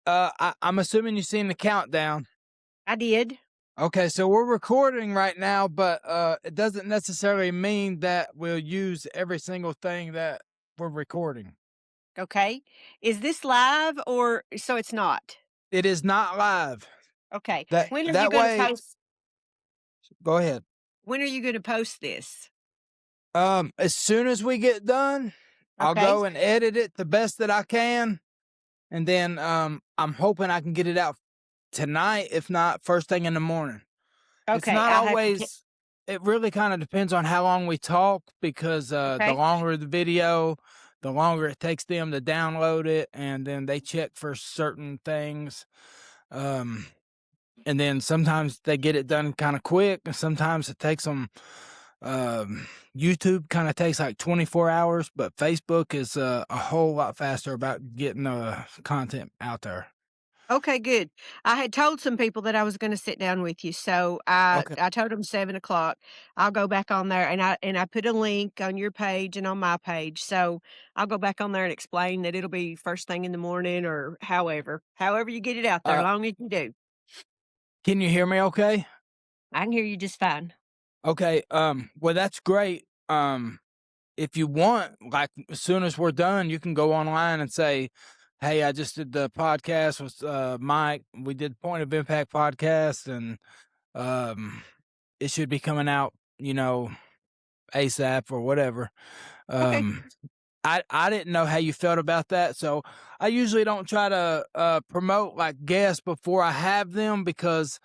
I'm assuming you've seen the countdown. I did. Okay, so we're recording right now, but it doesn't necessarily mean that we'll use every single thing that we're recording. Okay. Is this live or so it's not? It is not live. Okay. That When are you that gonna way, post go ahead. when are you gonna post this? As soon as we get done, I'll Okay. go and edit it the best that I can, and then I'm hoping I can get it out tonight, if not first thing in the morning. It's Okay. not I'll have to get always. It really kind of depends on how long we talk because the okay. longer the video, the longer it takes them to download it, and then they check for certain things. Um, and then sometimes they get it done kind of quick, and sometimes it takes them. YouTube kind of takes like 24 hours, but Facebook is a whole lot faster about getting the content out there. Okay, good. I had told some people that I was gonna sit down with you, so I Okay. I told them 7 o'clock. I'll go back on there and I put a link on your page and on my page. So I'll go back on there and explain that it'll be first thing in the morning or however you get it out there, Uh, long as you do. can you hear me okay? I can hear you just fine. Okay, well, that's great. If you want, like, as soon as we're done, you can go online and say, "Hey, I just did the podcast with Mike. We did Point of Impact podcast, and um, it should be coming out, ASAP or whatever." Okay. Um, I didn't know how you felt about that, so I usually don't try to promote like guests before I have them because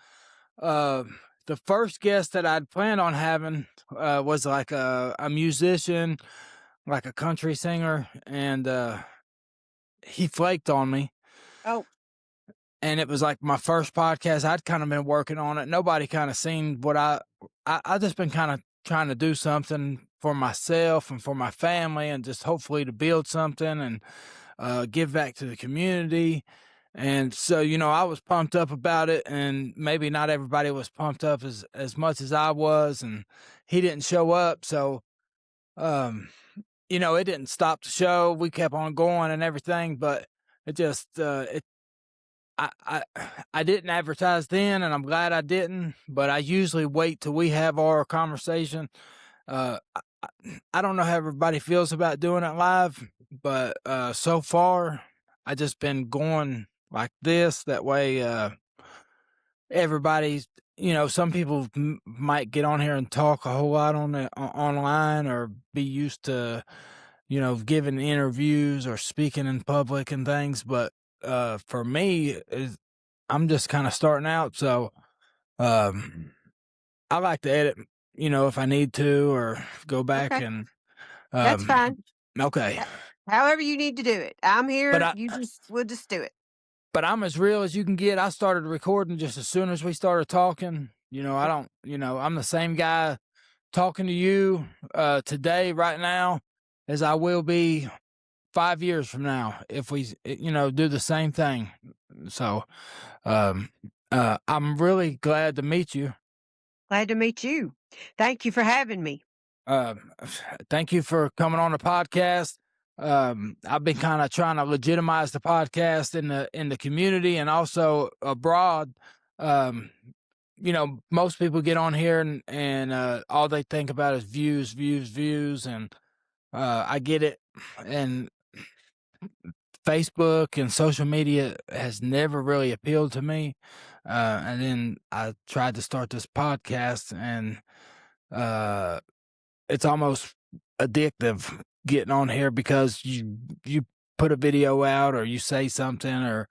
uh, the first guest that I'd planned on having was like a musician, like a country singer, and he flaked on me. Oh, And it was like my first podcast. I'd kind of been working on it. Nobody kind of seen what I just been kind of trying to do something for myself and for my family, and just hopefully to build something and give back to the community. And so, I was pumped up about it, and maybe not everybody was pumped up as much as I was, and he didn't show up. So, um, it didn't stop the show. We kept on going and everything, but it just, I I didn't advertise then, and I'm glad I didn't, but I usually wait till we have our conversation. I don't know how everybody feels about doing it live, but so far I just been going like this. That way, everybody's, some people might get on here and talk a whole lot online, or be used to, giving interviews or speaking in public and things. But for me, I'm just kind of starting out, so um, I like to edit, if I need to, or go back okay. and That's um, fine. okay. Ho However you need to do it. I'm But here. I We'll just do it. but I'm as real as you can get. I started recording just as soon as we started talking. I don't, I'm the same guy talking to you today, right now, as I will be 5 years from now if we, do the same thing. So, um, I'm really glad to meet you. Glad to meet you. Thank you for having me. Um, thank you for coming on the podcast. I've been kind of trying to legitimize the podcast in the community and also abroad. Um, most people get on here and all they think about is views, views, views, and I get it. And Facebook and social media has never really appealed to me. And then I tried to start this podcast, and uh, it's almost addictive getting on here because you put a video out, or you say something, or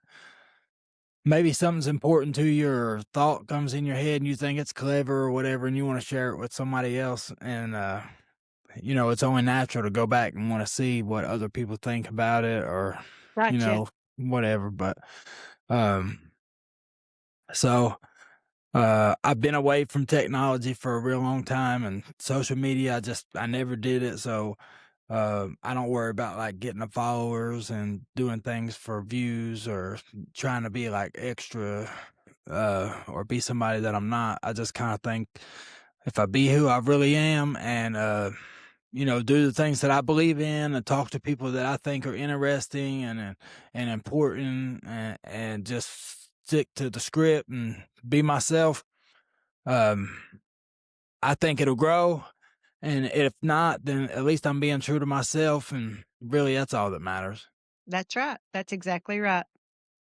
maybe something's important to you, or thought comes in your head and you think it's clever or whatever, and you want to share it with somebody else. And it's only natural to go back and want to see what other people think about it, or you Gotcha. know whatever. But um so I've been away from technology for a real long time, and social media, I never did it. So I don't worry about like getting the followers and doing things for views, or trying to be like extra, or be somebody that I'm not. I just kind of think if I be who I really am, and do the things that I believe in and talk to people that I think are interesting and important, and just stick to the script and be myself. Um, I think it'll grow, and if not, then at least I'm being true to myself, and really that's all that matters. That's right. That's exactly right.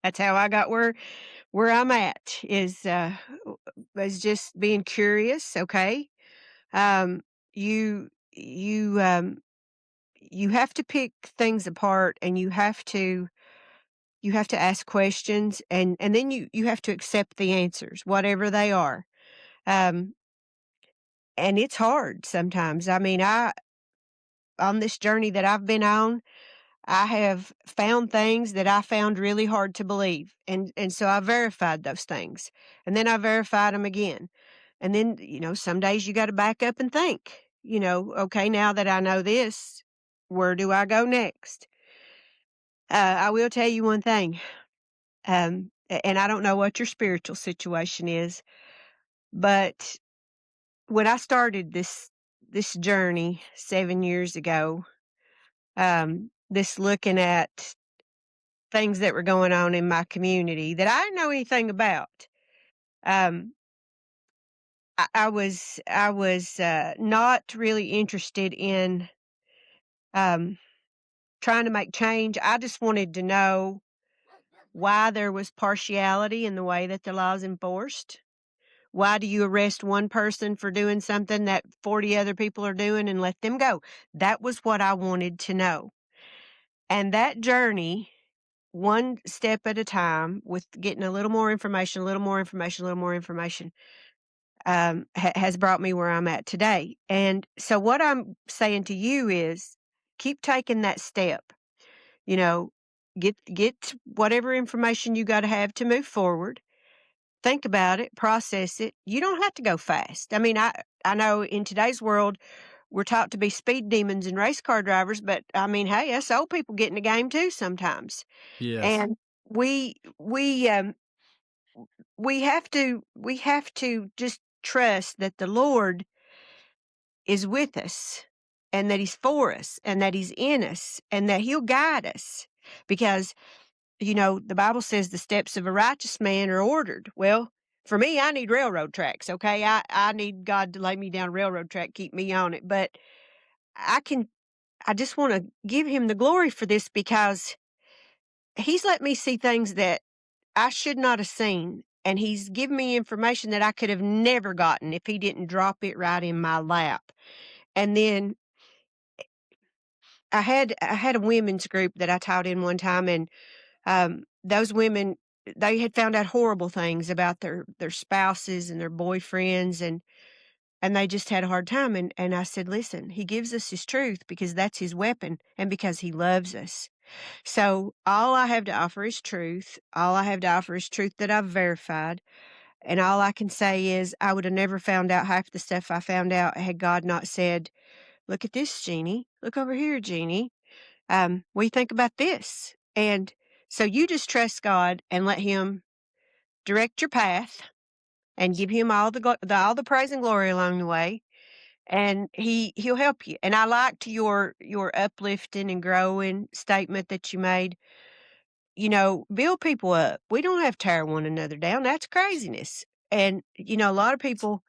That's how I got where I'm at is just being curious, okay? Um, you you have to pick things apart and you have to ask questions and then you have to accept the answers, whatever they are. Um, and it's hard sometimes. I mean, I on this journey that I've been on, I have found things that I found really hard to believe, and so I verified those things, and then I verified them again, and then, some days you gotta back up and think, "Okay, now that I know this, where do I go next?" I will tell you one thing, and I don't know what your spiritual situation is, but when I started this journey 7 years ago, this looking at things that were going on in my community that I didn't know anything about. Um, I was not really interested in um, trying to make change. I just wanted to know why there was partiality in the way that the law is enforced. Why do you arrest one person for doing something that 40 other people are doing and let them go? That was what I wanted to know. And that journey, one step at a time, with getting a little more information, a little more information, a little more information, has brought me where I'm at today. And so, what I'm saying to you is, keep taking that step. You know, get whatever information you got to have to move forward. Think about it, process it. You don't have to go fast. I mean, I know in today's world we're taught to be speed demons and race car drivers, but I mean, hey, us old people get in the game too sometimes. Yes. And we have to just trust that the Lord is with us and that he's for us and that he's in us and that he'll guide us because the Bible says the steps of a righteous man are ordered. Well, for me, I need railroad tracks, okay? I need God to lay me down a railroad track, keep me on it. But I can I just want to give him the glory for this because he's let me see things that I should not have seen. And he's given me information that I could have never gotten if he didn't drop it right in my lap. And then I had a women's group that I taught in one time, and those women, they had found out horrible things about their spouses and their boyfriends, and they just had a hard time. And I said, listen, he gives us his truth because that's his weapon and because he loves us. So all I have to offer is truth. All I have to offer is truth that I've verified. And all I can say is I would have never found out half the stuff I found out had God not said, look at this, Jeannie. Look over here, Jeannie. What do you think about this? And so you just trust God and let him direct your path and give him all the praise and glory along the way. And he'll help you. And I liked your uplifting and growing statement that you made. Build people up. We don't have to tear one another down. That's craziness. And a lot of people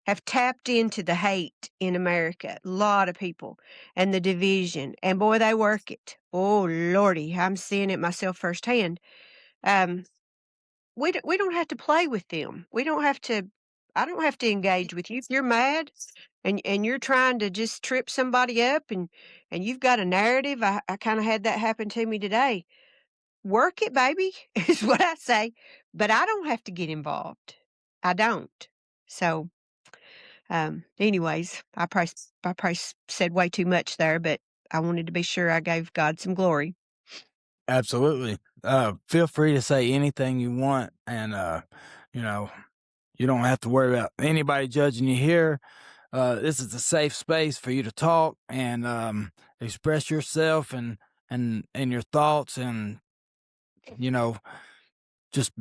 have tapped into the hate in America. A lot of people and the division. And boy, they work it. Oh Lordy, I'm seeing it myself firsthand. Um, we don't have to play with them. We don't have to. I don't have to engage with you. If you're mad and you're trying to just trip somebody up and you've got a narrative, I kind of had that happen to me today. Work it, baby, is what I say. But I don't have to get involved. I don't. So anyways, I probably said way too much there, but I wanted to be sure I gave God some glory. Absolutely. Feel free to say anything you want, and you know, you don't have to worry about anybody judging you here. This is a safe space for you to talk and express yourself and your thoughts, and you know, just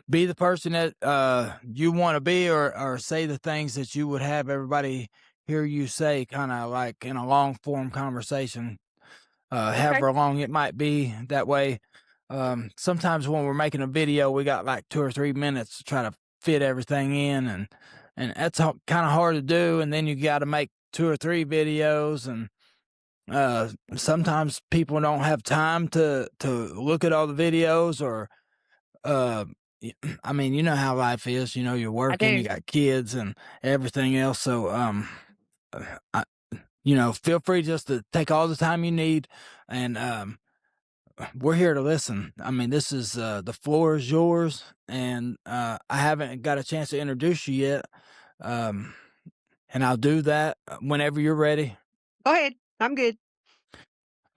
be the person that you want to be, or say the things that you would have everybody hear you say, kind of like in a long form conversation, Okay. however long it might be. That way, sometimes when we're making a video, we got like 2 or 3 minutes to try to fit everything in, and that's kind of hard to do. And then you got to make 2 or 3 videos, and sometimes people don't have time to look at all the videos, or uh, I mean, you know how life is. You know, you're I working, you do. got kids, and everything else. So, I, feel free just to take all the time you need, and we're here to listen. I mean, this is the floor is yours, and I haven't got a chance to introduce you yet, um, and I'll do that whenever you're ready. Go ahead. I'm good.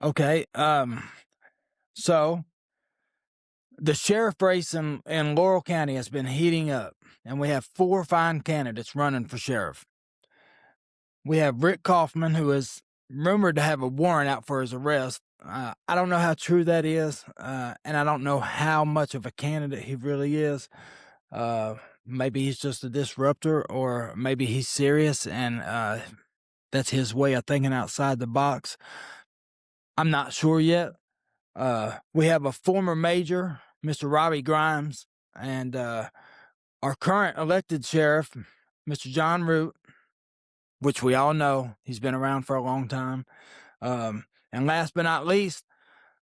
Okay. So the sheriff race in Laurel County has been heating up, and we have 4 fine candidates running for sheriff. We have Rick Kaufman, who is rumored to have a warrant out for his arrest. I don't know how true that is, and I don't know how much of a candidate he really is. Maybe he's just a disruptor, or maybe he's serious, and that's his way of thinking outside the box. I'm not sure yet. We have a former major, Mr. Robbie Grimes, and our current elected sheriff, Mr. John Root, which we all know he's been around for a long time. And last but not least,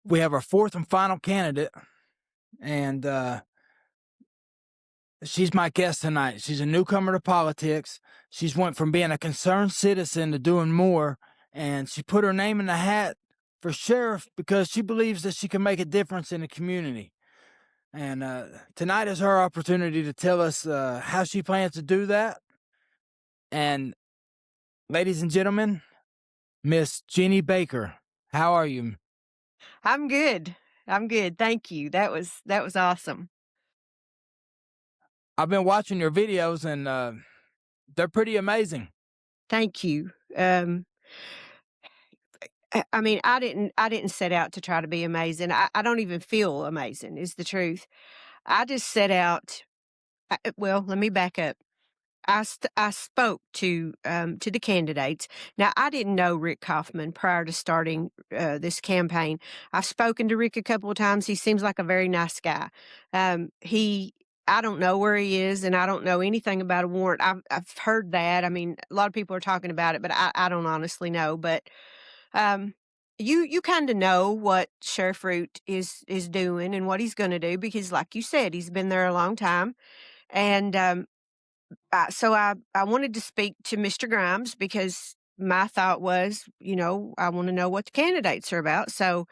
we have our fourth and final candidate, and she's my guest tonight. She's a newcomer to politics. She's went from being a concerned citizen to doing more, and she put her name in the hat for sheriff because she believes that she can make a difference in the community. And tonight is her opportunity to tell us how she plans to do that. And ladies and gentlemen, Miss Jeannie Baker, how are you? I'm good. I'm good. Thank you. That was awesome. I've been watching your videos, and they're pretty amazing. Thank you. I mean, I didn't set out to try to be amazing. I don't even feel amazing is the truth. I just set out. Well, let me back up. I spoke to the candidates. Now, I didn't know Rick Kaufman prior to starting this campaign. I've spoken to Rick a couple of times. He seems like a very nice guy. He I don't know where he is, and I don't know anything about a warrant. I've heard that. I mean, a lot of people are talking about it, but I don't honestly know. But um, you kind of know what Sheriff Root is doing and what he's going to do because, like you said, he's been there a long time, and so I wanted to speak to Mr. Grimes because my thought was, I want to know what the candidates are about. So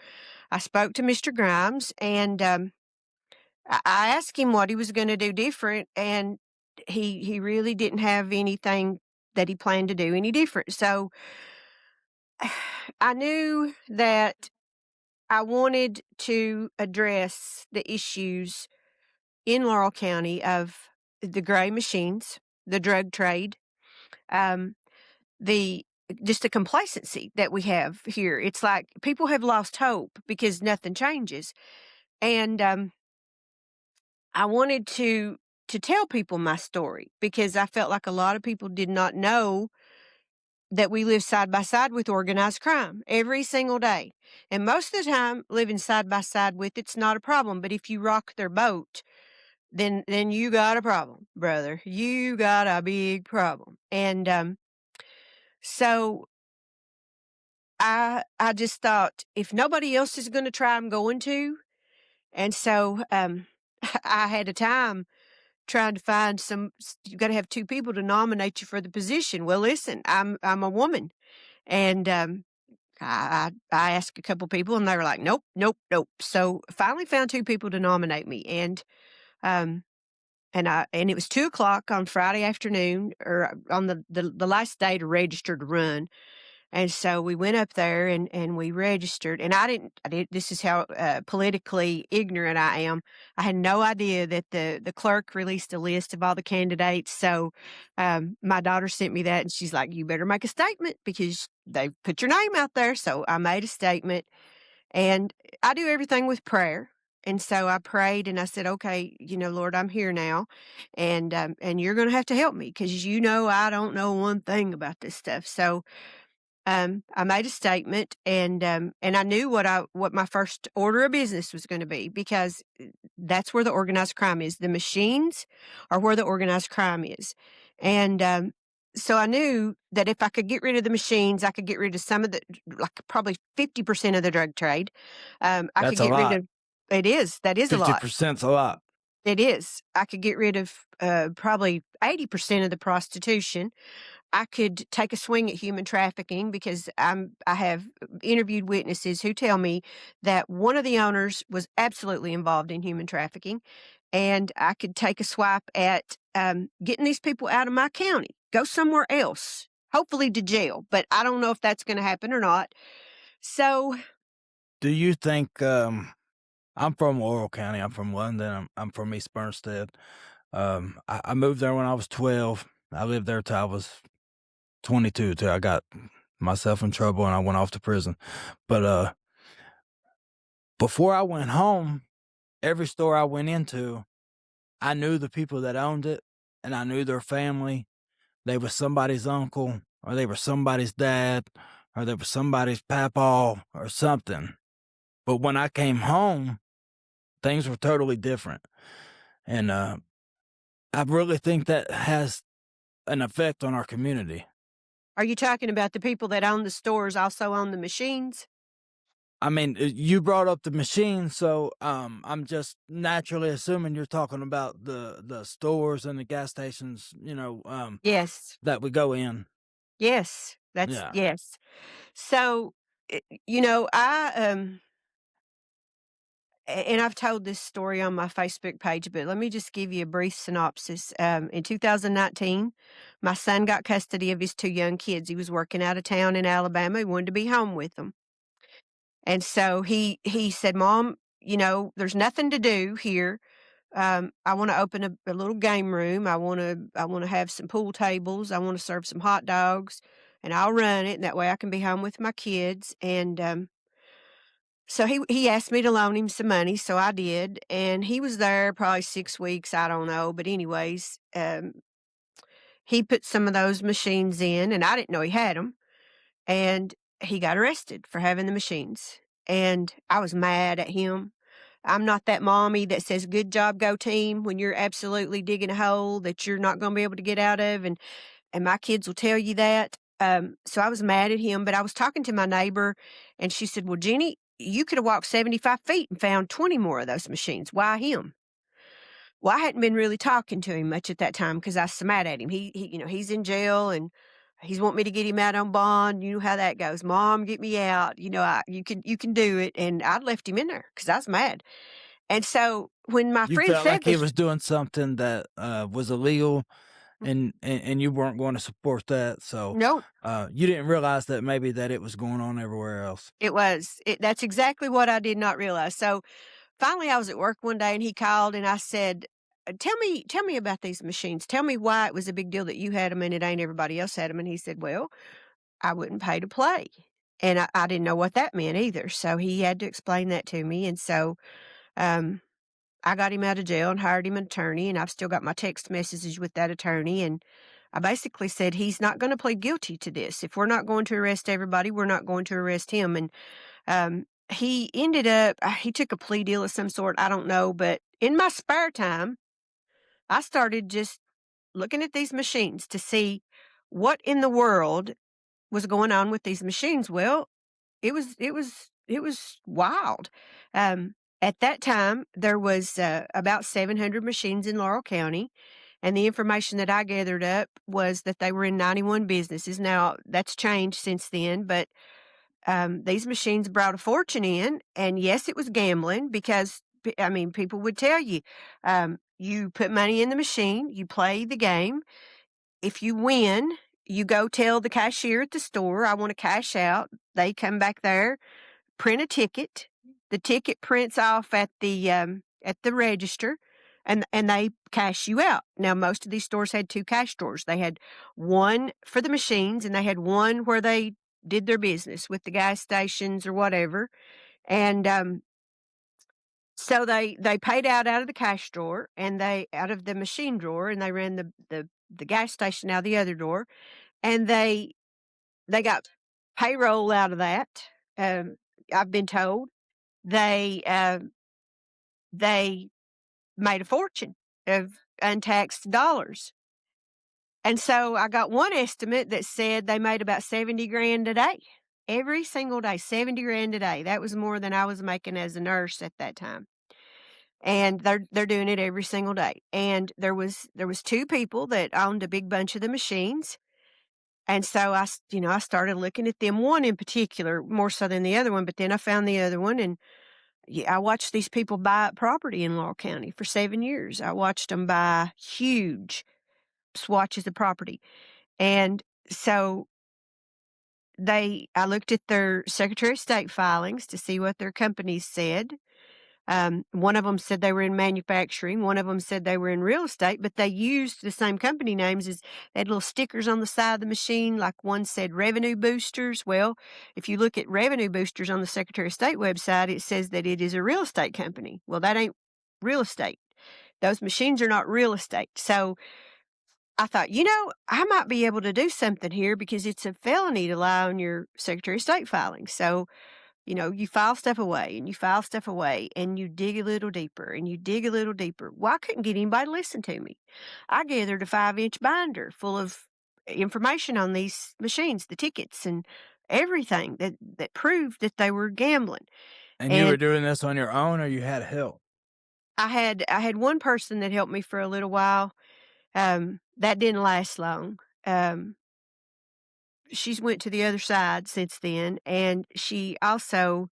I spoke to Mr. Grimes and I asked him what he was going to do different, and he really didn't have anything that he planned to do any different. So I knew that I wanted to address the issues in Laurel County of the gray machines, the drug trade, um, the just the complacency that we have here. It's like people have lost hope because nothing changes. And I wanted to tell people my story because I felt like a lot of people did not know that we live side by side with organized crime every single day. And most of the time living side by side with it's not a problem, but if you rock their boat, then you got a problem, brother. You got a big problem. And so I just thought, if nobody else is gonna try, I'm going to. And so, I had a time trying to find you gotta have 2 people to nominate you for the position. Well, listen, I'm a woman, and, I asked a couple people, and they were like, "Nope, nope, nope." So, finally found 2 people to nominate me, um, and it was 2 o'clock on Friday afternoon, or on the last day to register to run. And so we went up there and we registered, and I did this is how, politically ignorant I am. I had no idea that the clerk released a list of all the candidates, so, my daughter sent me that, and she's like, "You better make a statement because they put your name out there." So I made a statement, and I do everything with prayer. And so I prayed and I said, "Okay, Lord, I'm here now, and you're gonna have to help me because I don't know one thing about this stuff." So I made a statement and I knew what my first order of business was gonna be because that's where the organized crime is. The machines are where the organized crime is. And so I knew that if I could get rid of the machines, I could get rid of some of like probably 50% of the drug trade. I could That's a get rid lot. of that is a lot. 50%'s a lot. It is. I could get rid of probably 80% of the prostitution. I could take a swing at human trafficking because I have interviewed witnesses who tell me that one of the owners was absolutely involved in human trafficking, and I could take a swipe at getting these people out of my county, go somewhere else, hopefully to jail. But I don't know if that's going to happen or not. So, Do you think, I'm from Laurel County, I'm from London, I'm from East Bernstead. I moved there when I was 12. I lived there till I was 22, till I got myself in trouble and I went off to prison. But, before I went home, every store I went into, I knew the people that owned it, and I knew their family. They were somebody's uncle, or they were somebody's dad, or they were somebody's papa or something. But when I came home, things were totally different, and, I really think that has an effect on our community. are you talking about the people that own the stores also own the machines? I mean, you brought up the machine, so, I'm just naturally assuming you're talking about the stores and the gas stations, Yes. that we go in. Yes. That's Yeah. yes. So, and I've told this story on my Facebook page, but let me just give you a brief synopsis. In 2019, my son got custody of his two young kids. He was working out of town in Alabama. He wanted to be home with them. And so he said, "Mom, there's nothing to do here. I want to open a little game room. I want to have some pool tables. I want to serve some hot dogs, and I'll run it. And that way, I can be home with my kids." And so he asked me to loan him some money, so I did, and he was there probably 6 weeks, I don't know, but anyways, he put some of those machines in, and I didn't know he had them, and he got arrested for having the machines, and I was mad at him. I'm not that mommy that says, "Good job, go team," when you're absolutely digging a hole that you're not gonna be able to get out of, and my kids will tell you that. So I was mad at him, but I was talking to my neighbor, and she said, "Well, Jenny, you could have walked 75 feet and found 20 more of those machines. Why him?" Well, I hadn't been really talking to him much at that time because I was so mad at him. He's in jail and he's want me to get him out on bond. You know how that goes. Mom, get me out. You can do it. And I left him in there because I was mad. And so when my You friend felt said like he this, was doing something that, was illegal, and you weren't gonna support that, so, no, you didn't realize that maybe that it was going on everywhere else. that's exactly what I did not realize. So finally, I was at work one day and he called and I said, tell me about these machines. Tell me why it was a big deal that you had them and it ain't everybody else had them." And he said, "Well, I wouldn't pay to play." And I didn't know what that meant either. So he had to explain that to me. And so um, I got him out of jail and hired him an attorney. And I've still got my text messages with that attorney. And I basically said, he's not going to plead guilty to this. If we're not going to arrest everybody, we're not going to arrest him. And he ended up he took a plea deal of some sort, I don't know, but in my spare time, I started just looking at these machines to see what in the world was going on with these machines. Well, it was wild. At that time, there was, about 700 machines in Laurel County, and the information that I gathered up was that they were in 91 businesses. Now, that's changed since then, but these machines brought a fortune in, and yes, it was gambling because I mean, people would tell you, you put money in the machine, you play the game. If you win, you go tell the cashier at the store, "I want to cash out." They come back there, print a ticket. The ticket prints off at the register, and they cash you out. Now, most of these stores had 2 cash drawers. They had one for the machines, and they had one where they did their business with the gas stations or whatever, and, So they paid out of the cash drawer, and they out of the machine drawer, and they ran the gas station out the other door, and they got payroll out of that. Um, I've been told they made a fortune of untaxed dollars. And so I got one estimate that said they made about 70 grand a day. Every single day, 70 grand a day. That was more than I was making as a nurse at that time. And they're doing it every single day. And there was two people that owned a big bunch of the machines. And so I started looking at them, one in particular, more so than the other one, but then I found the other one, and yeah, I watched these people buy up property in Laurel County for 7 years. I watched them buy huge swatches of property. And so I looked at their Secretary of State filings to see what their companies said. One of them said they were in manufacturing. One of them said they were in real estate, but they used the same company names as they had little stickers on the side of the machine. Like one said revenue boosters. Well, if you look at revenue boosters on the Secretary of State website, it says that it is a real estate company. Well, that ain't real estate. Those machines are not real estate. So I thought, I might be able to do something here because it's a felony to lie on your Secretary of State filing. So you file stuff away and you file stuff away and you dig a little deeper and you dig a little deeper. Well, I couldn't get anybody to listen to me. I gathered a 5-inch binder full of information on these machines, the tickets and everything that proved that they were gambling. And you were And doing this on your own or you had help? I had one person that helped me for a little while. That didn't last long. She's went to the other side since then, and she also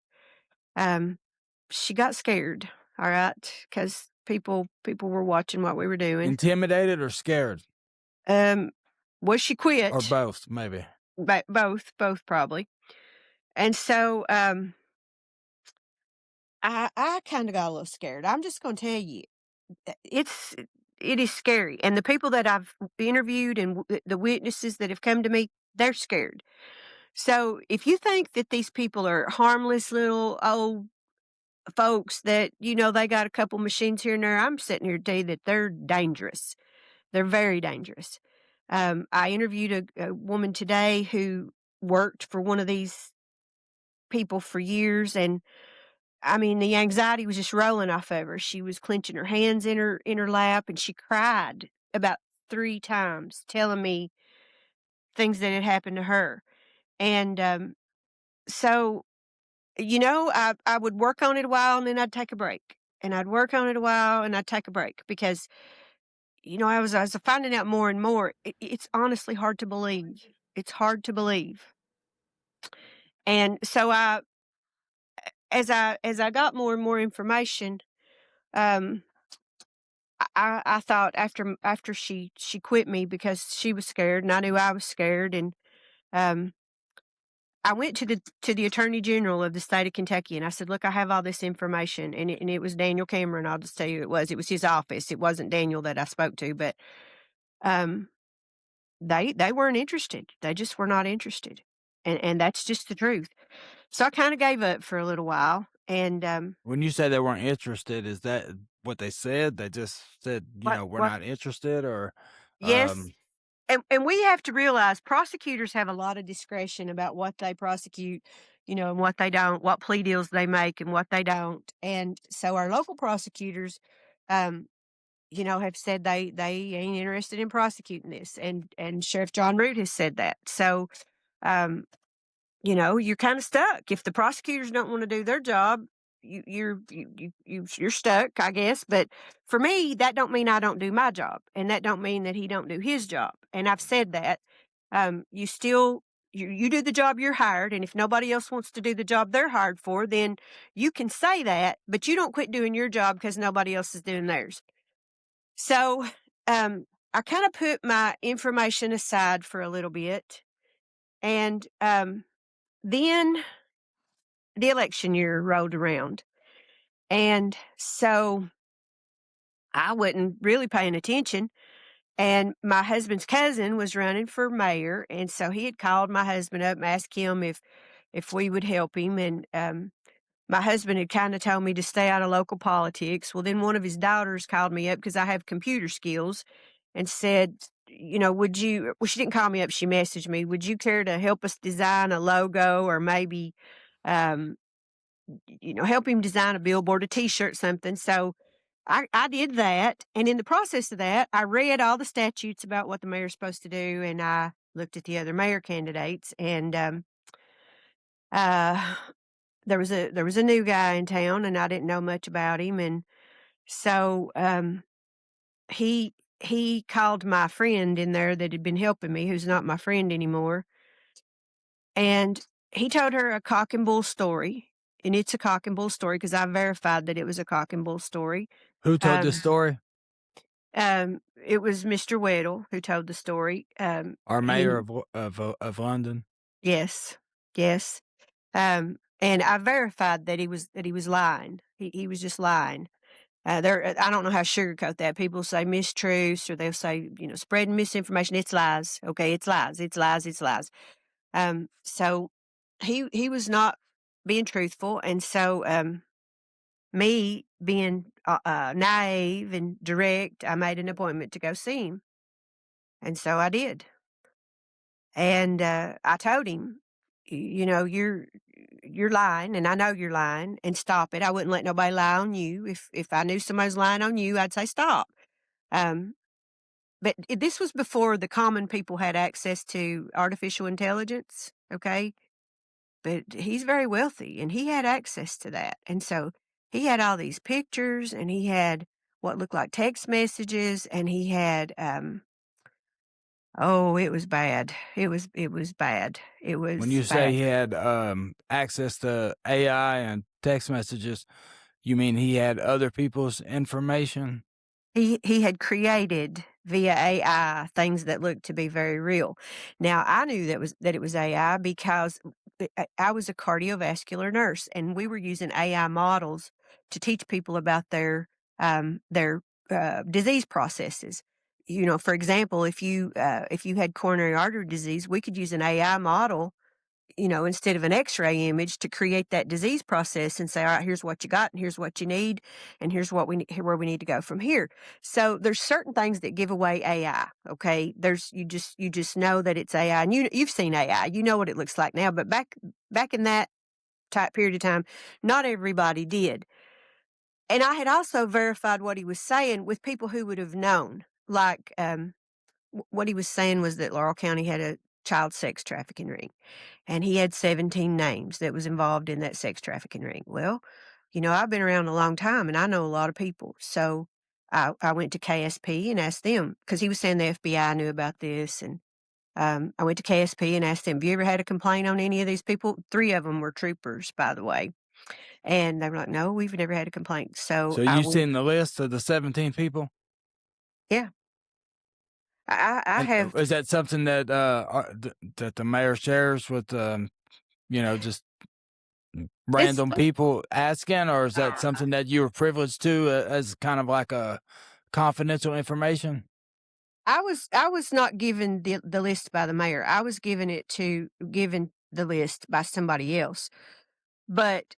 um she got scared, all right, because people were watching what we were doing. Intimidated or scared? Um, well, she Or quit, both, maybe? but both probably. And so, I kinda got a little scared. I'm just gonna tell you, it is scary, and the people that I've interviewed and the witnesses that have come to me, they're scared. So, if you think that these people are harmless little old folks that, they got a couple machines here and there, I'm sitting here to tell you that they're dangerous. They're very dangerous. I interviewed a woman today who worked for one of these people for years, and I mean, the anxiety was just rolling off of her. She was clenching her hands in her lap, and she cried about 3 times, telling me things that had happened to her. And so, I would work on it a while, and then I'd take a break, and I'd work on it a while, and I'd take a break because I was finding out more and more. It's honestly hard to believe. It's hard to believe. And so as I got more and more information, um, I thought after she quit me because she was scared and I knew I was scared, and um, I went to the Attorney General of the state of Kentucky and I said, "Look, I have all this information," and it was Daniel Cameron. I'll just tell you, it was his office. It wasn't Daniel that I spoke to, but um, they weren't interested. They just were not interested, and that's just the truth. So I kinda gave up for a little while, and, When you say they weren't interested, is that what they said? They just said, "We're what not interested," or, yes, um and we have to realize prosecutors have a lot of discretion about what they prosecute, and what they don't, what plea deals they make and what they don't, and so our local prosecutors, um, have said they ain't interested in prosecuting this, and Sheriff John Root has said that. So, um you're kinda stuck. If the prosecutors don't wanna do their job, you're stuck, I guess, but for me, that don't mean I don't do my job, and that don't mean that he don't do his job, and I've said that. You still you do the job you're hired, and if nobody else wants to do the job they're hired for, then you can say that, but you don't quit doing your job because nobody else is doing theirs. So, I kinda put my information aside for a little bit, and, then the election year rolled around. And so I wasn't really paying attention. And my husband's cousin was running for mayor. And so he had called my husband up and asked him if we would help him. And my husband had kinda told me to stay out of local politics. Well, then one of his daughters called me up because I have computer skills and said, you know, "Would you" well, she didn't call me up, she messaged me, "Would you care to help us design a logo or maybe, um, help him design a billboard, a T-shirt, something?" So I did that, and in the process of that, I read all the statutes about what the mayor's supposed to do, and I looked at the other mayor candidates, and, uh, there was a new guy in town, and I didn't know much about him, and so, he he called my friend in there that had been helping me, who's not my friend anymore, and he told her a cock and bull story, and it's a cock and bull story because I verified that it was a cock and bull story. Who told Um this story? it was Mr. Weddle who told the story. Our mayor He of London? Yes, yes. And I verified that he was lying. He was just lying. I don't know how to sugarcoat that. People say mistruths, or they'll say, spreading misinformation. It's lies. Okay, it's lies. It's lies. It's lies. So he was not being truthful, and so me being naive and direct, I made an appointment to go see him, and so I did. And I told him, you're lying, and I know you're lying, and stop it. I wouldn't let nobody lie on you. If I knew somebody was lying on you, I'd say stop." Um, but this was before the common people had access to artificial intelligence, okay? But he's very wealthy, and he had access to that, and so he had all these pictures, and he had what looked like text messages, and he had, oh, it was bad. It was bad. It When was you say bad. he had, access to AI and text messages, you mean he had other people's information? He had created via AI things that looked to be very real. Now, I knew that it was AI because I was a cardiovascular nurse, and we were using AI models to teach people about their disease processes. For example, if you had coronary artery disease, we could use an AI model, instead of an X-ray image, to create that disease process and say, all right, here's what you got, and here's what you need, and here's what where we need to go from here. So there's certain things that give away AI. Okay, you just know that it's AI, and you've seen AI, you know what it looks like now, but back in that type period of time, not everybody did. And I had also verified what he was saying with people who would have known, like what he was saying was that Laurel County had a child sex trafficking ring, and he had 17 names that was involved in that sex trafficking ring. Well, I've been around a long time, and I know a lot of people. So I went to KSP and asked them, because he was saying the FBI knew about this. And I went to KSP and asked them, "Have you ever had a complaint on any of these people?" 3 of them were troopers, by the way. And they were like, "No, we've never had a complaint." So So I you went, seen the list of the 17 people? yeah, I And, have. is that something that, that the mayor shares with, just It's random people asking, or is that something that you were privileged to, as kind of like a confidential information? I was not given the list by the mayor. I was given the list by somebody else. But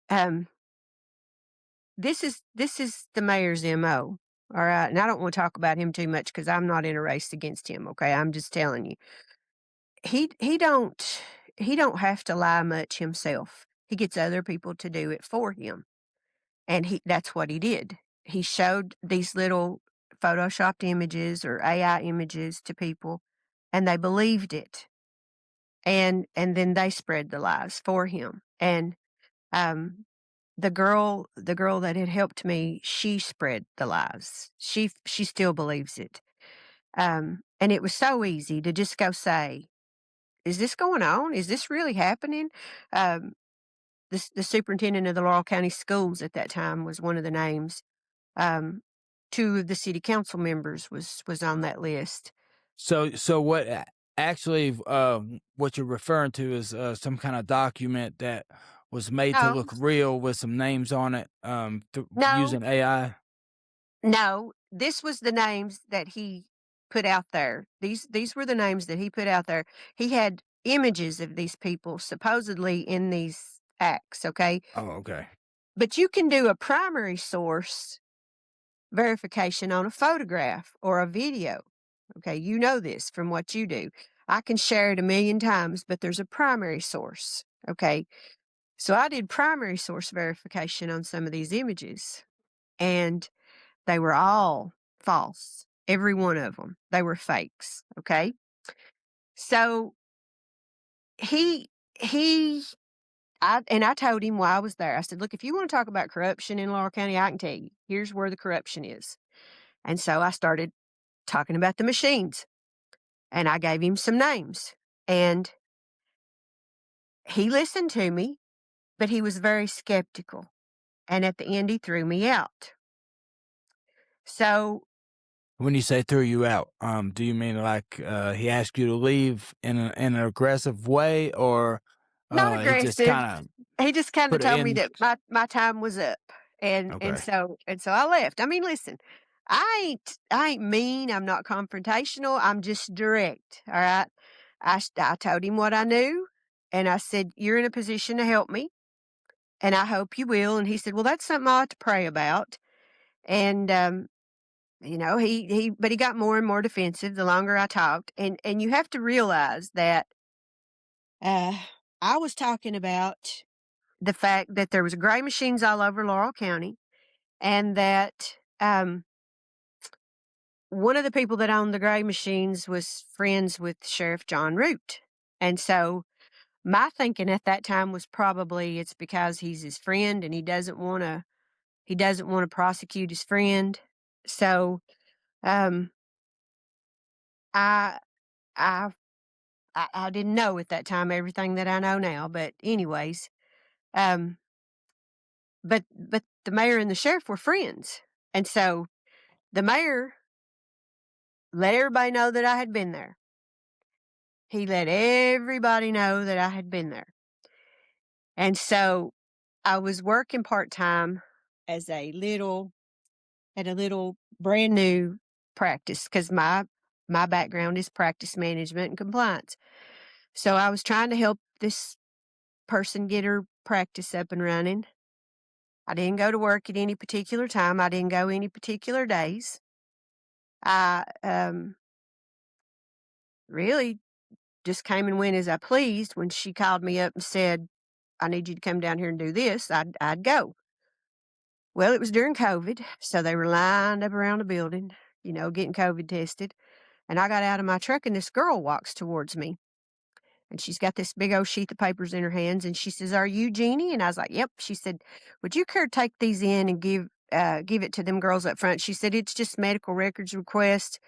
um this is the mayor's MO. All right. And I don't want to talk about him too much because I'm not in a race against him. Okay. I'm just telling you. He don't have to lie much himself. He gets other people to do it for him. And that's what he did. He showed these little photoshopped images or AI images to people, and they believed it. And then they spread the lies for him. And um the girl that had helped me, she spread the lies. She still believes it. And it was so easy to just go say, "Is this going on? Is this really happening?" Um, the superintendent of the Laurel County Schools at that time was one of the names. Um, 2 of the city council members was on that list. So what actually, what you're referring to is, some kind of document that was made to No, look real with some names on it, no, using AI? no, this was the names that he put out there. These were the names that he put out there. He had images of these people supposedly in these acts, okay? Oh, okay. But you can do a primary source verification on a photograph or a video. Okay, you know this from what you do. I can share it a million times, but there's a primary source. Okay, so I did primary source verification on some of these images, and they were all false. Every one of them. They were fakes. Okay, so he, he, I told him while I was there, I said, look, if you want to talk about corruption in Laurel County, I can tell you. Here's where the corruption is. And so I started talking about the machines, and I gave him some names, and he listened to me, but he was very skeptical, and at the end, he threw me out. So, When you say threw you out, do you mean like he asked you to leave in an aggressive way, or not he just aggressive. kind of He just kinda put it told me in? that my time was up, Okay. and so I left. I mean, listen, I ain't mean, I'm not confrontational, I'm just direct, alright? I told him what I knew, and I said, "You're in a position to help me, and I hope you will," and he said, "Well, that's something I ought to pray about," and, he got more and more defensive the longer I talked, and you have to realize that, uh, I was talking about the fact that there was gray machines all over Laurel County, and that, one of the people that owned the gray machines was friends with Sheriff John Root, and so my thinking at that time was probably it's because he's his friend and he doesn't wanna prosecute his friend. So, um, I I I didn't know at that time everything that I know now, but anyways, um, but the mayor and the sheriff were friends, and so the mayor let everybody know that I had been there. He let everybody know that I had been there. And so I was working part-time as at a little brand new practice because my background is practice management and compliance. So I was trying to help this person get her practice up and running. I didn't go to work at any particular time. I didn't go any particular days. I really just came and went as I pleased. When she called me up and said, "I need you to come down here and do this," I'd go. Well, it was during COVID, so they were lined up around the building, getting COVID tested. And I got out of my truck, and this girl walks towards me, and she's got this big old sheath of papers in her hands, and she says, "Are you Jeannie?" And I was like, "Yep." She said, "Would you care to take these in and give it to them girls up front?" She said, "It's just medical records request.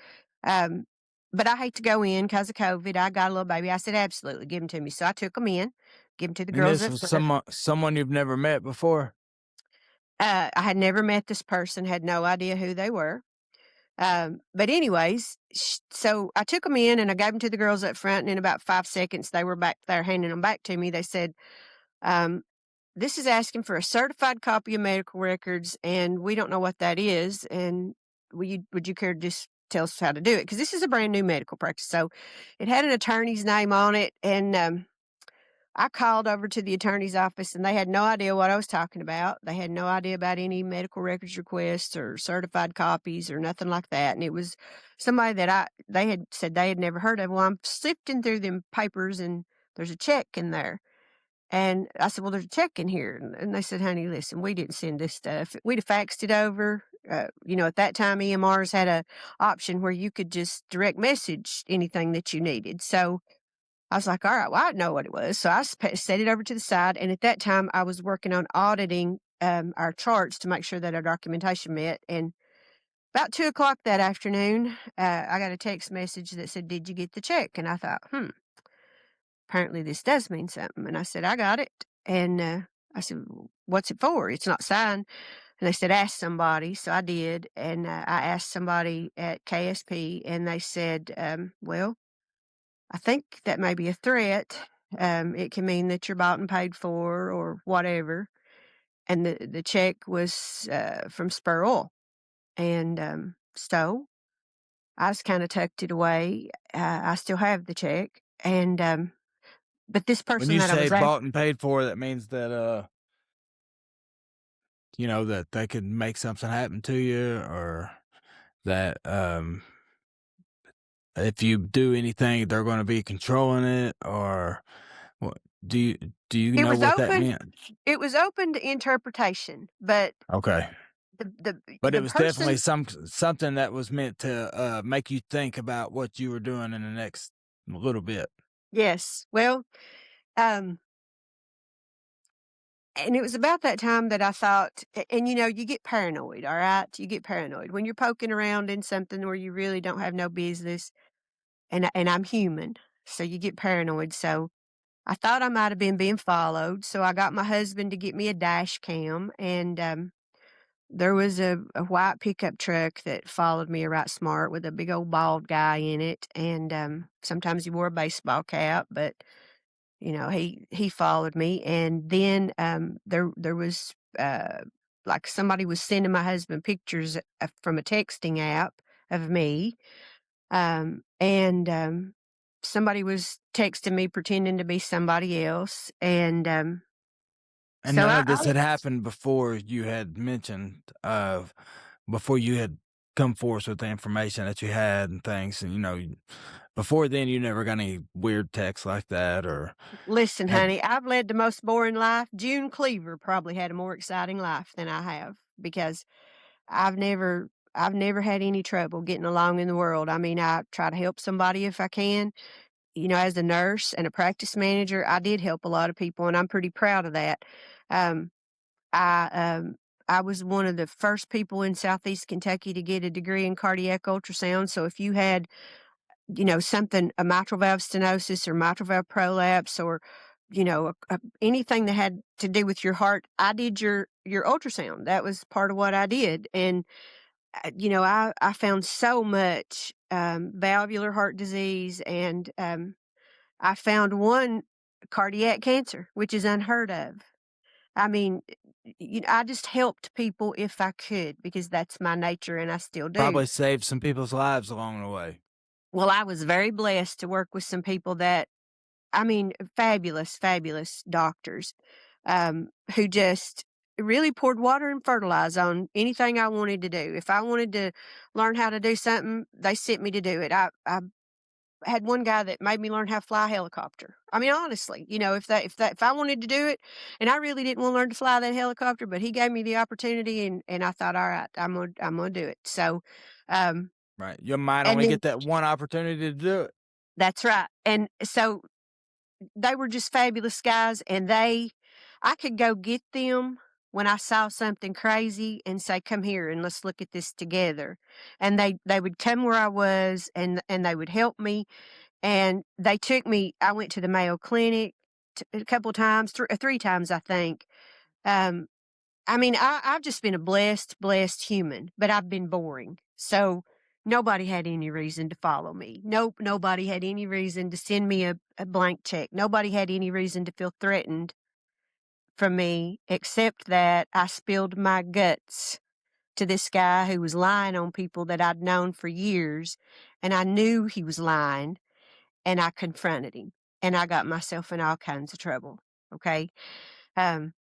Um, but I hate to go in because of COVID. I got a little baby." I said, "Absolutely, give them to me." So I took them in, give them to the And girls this up was front. someone you've never met before. I had never met this person, had no idea who they were. But anyways, so I took them in and I gave them to the girls up front. And in about 5 seconds, they were back there handing them back to me. They said, um, "This is asking for a certified copy of medical records, and we don't know what that is. And would you care to just tell us how to do it? Because this is a brand new medical practice." So it had an attorney's name on it. And I called over to the attorney's office and they had no idea what I was talking about. They had no idea about any medical records requests or certified copies or nothing like that. And it was somebody that they had said they had never heard of. Well, I'm sifting through them papers and there's a check in there. And I said, "Well, there's a check in here." And they said, "Honey, listen, we didn't send this stuff. We'd have faxed it over." At that time, EMRs had a option where you could just direct message anything that you needed. So I was like, "All right, well, I know what it was." So I set it over to the side. And at that time, I was working on auditing our charts to make sure that our documentation met. And about 2 o'clock that afternoon, I got a text message that said, "Did you get the check?" And I thought, apparently this does mean something. And I said, "I got it." And I said, "What's it for? It's not signed." And they said, "Ask somebody." So I did. And I asked somebody at KSP, and they said, "Well, I think that may be a threat. It can mean that you're bought and paid for or whatever." And the check was from Spur Oil. And so I just kind of tucked it away. I still have the check. And But this When person you that I say was bought and paid for, that means that, that they could make something happen to you, or that, if you do anything, they're gonna be controlling it, or what do you it know was what that open meant? it was open to interpretation, but Okay. But it the was definitely person something that was meant to, make you think about what you were doing in the next little bit. yes. Well, um, and it was about that time that I thought and, you get paranoid, alright? You get paranoid when you're poking around in something where you really don't have no business, and I'm human, so you get paranoid, so I thought I might have been being followed, so I got my husband to get me a dash cam, and, there was a white pickup truck that followed me right smart with a big old bald guy in it, and, sometimes he wore a baseball cap, but, he followed me, and then, there was, like, somebody was sending my husband pictures, from a texting app of me, and, somebody was texting me pretending to be somebody else, and, And so none I of this I had happened before you had mentioned of before you had come forth with the information that you had and things, and, before then, you never got any weird texts like that or Listen, had honey, I've led the most boring life. June Cleaver probably had a more exciting life than I have because I've never had any trouble getting along in the world. I mean, I try to help somebody if I can. As a nurse and a practice manager, I did help a lot of people, and I'm pretty proud of that. Um, I I was one of the first people in Southeast Kentucky to get a degree in cardiac ultrasound. So if you had something, a mitral valve stenosis or mitral valve prolapse or, anything that had to do with your heart, I did your ultrasound. That was part of what I did. And, I found so much valvular heart disease and I found one cardiac cancer, which is unheard of. I mean, I just helped people if I could because that's my nature and I still do. probably saved some people's lives along the way. Well, I was very blessed to work with some people that I mean, fabulous, fabulous doctors, who just really poured water and fertilizer on anything I wanted to do. If I wanted to learn how to do something, they sent me to do it. I had one guy that made me learn how to fly a helicopter. I mean, honestly, if I wanted to do it, and I really didn't want to learn to fly that helicopter, but he gave me the opportunity, and I thought, all right, I'm gonna do it. So, um, Right. You might and only then get that one opportunity to do it. that's right, and so they were just fabulous guys, and I could go get them when I saw something crazy and say, "Come here and let's look at this together." And they would come where I was and they would help me, and they took me I went to the Mayo Clinic a couple times, 3 times, I think. Um, I mean, I've just been a blessed human, but I've been boring. So nobody had any reason to follow me. Nope, nobody had any reason to send me a blank check. Nobody had any reason to feel threatened from me, except that I spilled my guts to this guy who was lying on people that I'd known for years. And I knew he was lying, and I confronted him, and I got myself in all kinds of trouble. Okay. Um,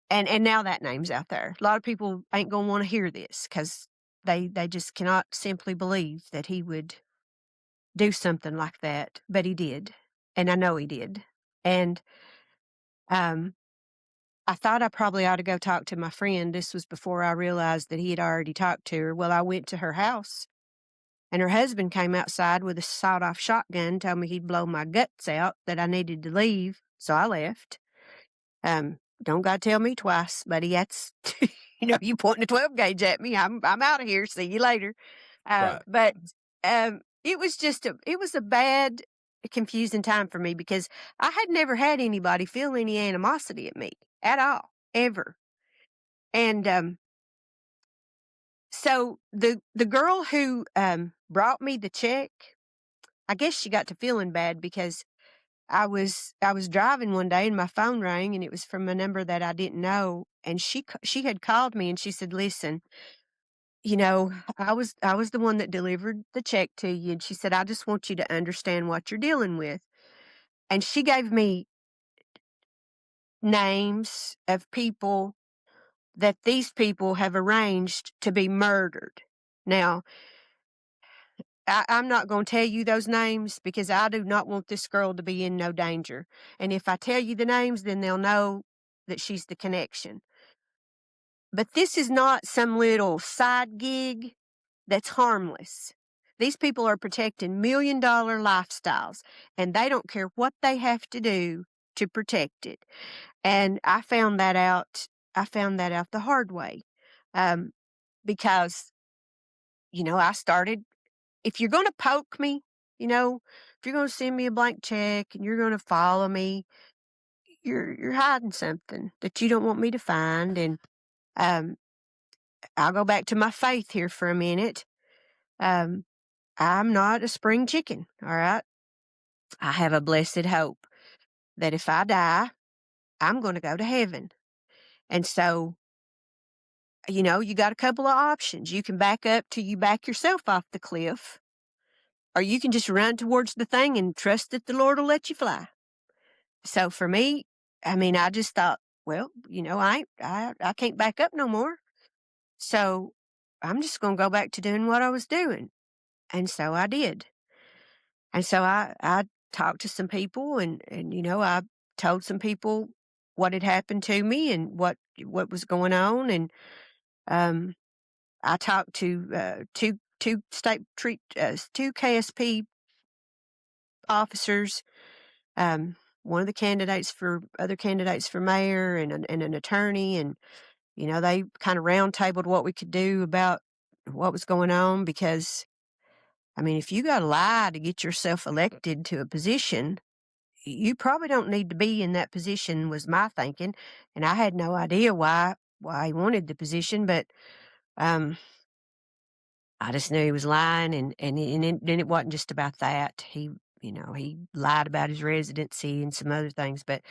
and now that name's out there. A lot of people ain't gonna wanna hear this because they just cannot simply believe that he would do something like that, but he did, and I know he did. And, um, I thought I probably ought to go talk to my friend. This was before I realized that he had already talked to her. Well, I went to her house, and her husband came outside with a sawed-off shotgun, told me he'd blow my guts out, that I needed to leave, so I left. Don't gotta tell me twice, buddy. That's you pointing a 12 gauge at me. I'm out of here. See you later. Right. But it was just it was a bad, confusing time for me because I had never had anybody feel any animosity at me at all, ever. And so the girl who brought me the check, I guess she got to feeling bad because I was driving one day and my phone rang and it was from a number that I didn't know, and she had called me and she said, "Listen, I was the one that delivered the check to you," and she said, "I just want you to understand what you're dealing with." and she gave me names of people that these people have arranged to be murdered. Now, I'm not going to tell you those names because I do not want this girl to be in no danger. And if I tell you the names, then they'll know that she's the connection. But this is not some little side gig that's harmless. These people are protecting $1 million lifestyles, and they don't care what they have to do to protect it. And I found that out. I found that out the hard way, um, because I started. If you're going to poke me, if you're going to send me a blank check and you're going to follow me, you're hiding something that you don't want me to find. And um, I'll go back to my faith here for a minute. Um, I'm not a spring chicken, all right? I have a blessed hope that if I die, I'm going to go to heaven. And so, you got a couple of options. You can back up till you back yourself off the cliff, or you can just run towards the thing and trust that the Lord will let you fly. So for me, I mean, I just thought, well, I can't back up no more. So I'm just going to go back to doing what I was doing. And so I did. And so I talked to some people and I told some people what had happened to me and what was going on. And, I talked to, two KSP officers, one of the other candidates for mayor and an attorney. And, they kind of roundtabled what we could do about what was going on because, I mean, if you got to lie to get yourself elected to a position, you probably don't need to be in that position was my thinking. And I had no idea why he wanted the position, but, I just knew he was lying and it wasn't just about that. He lied about his residency and some other things, but,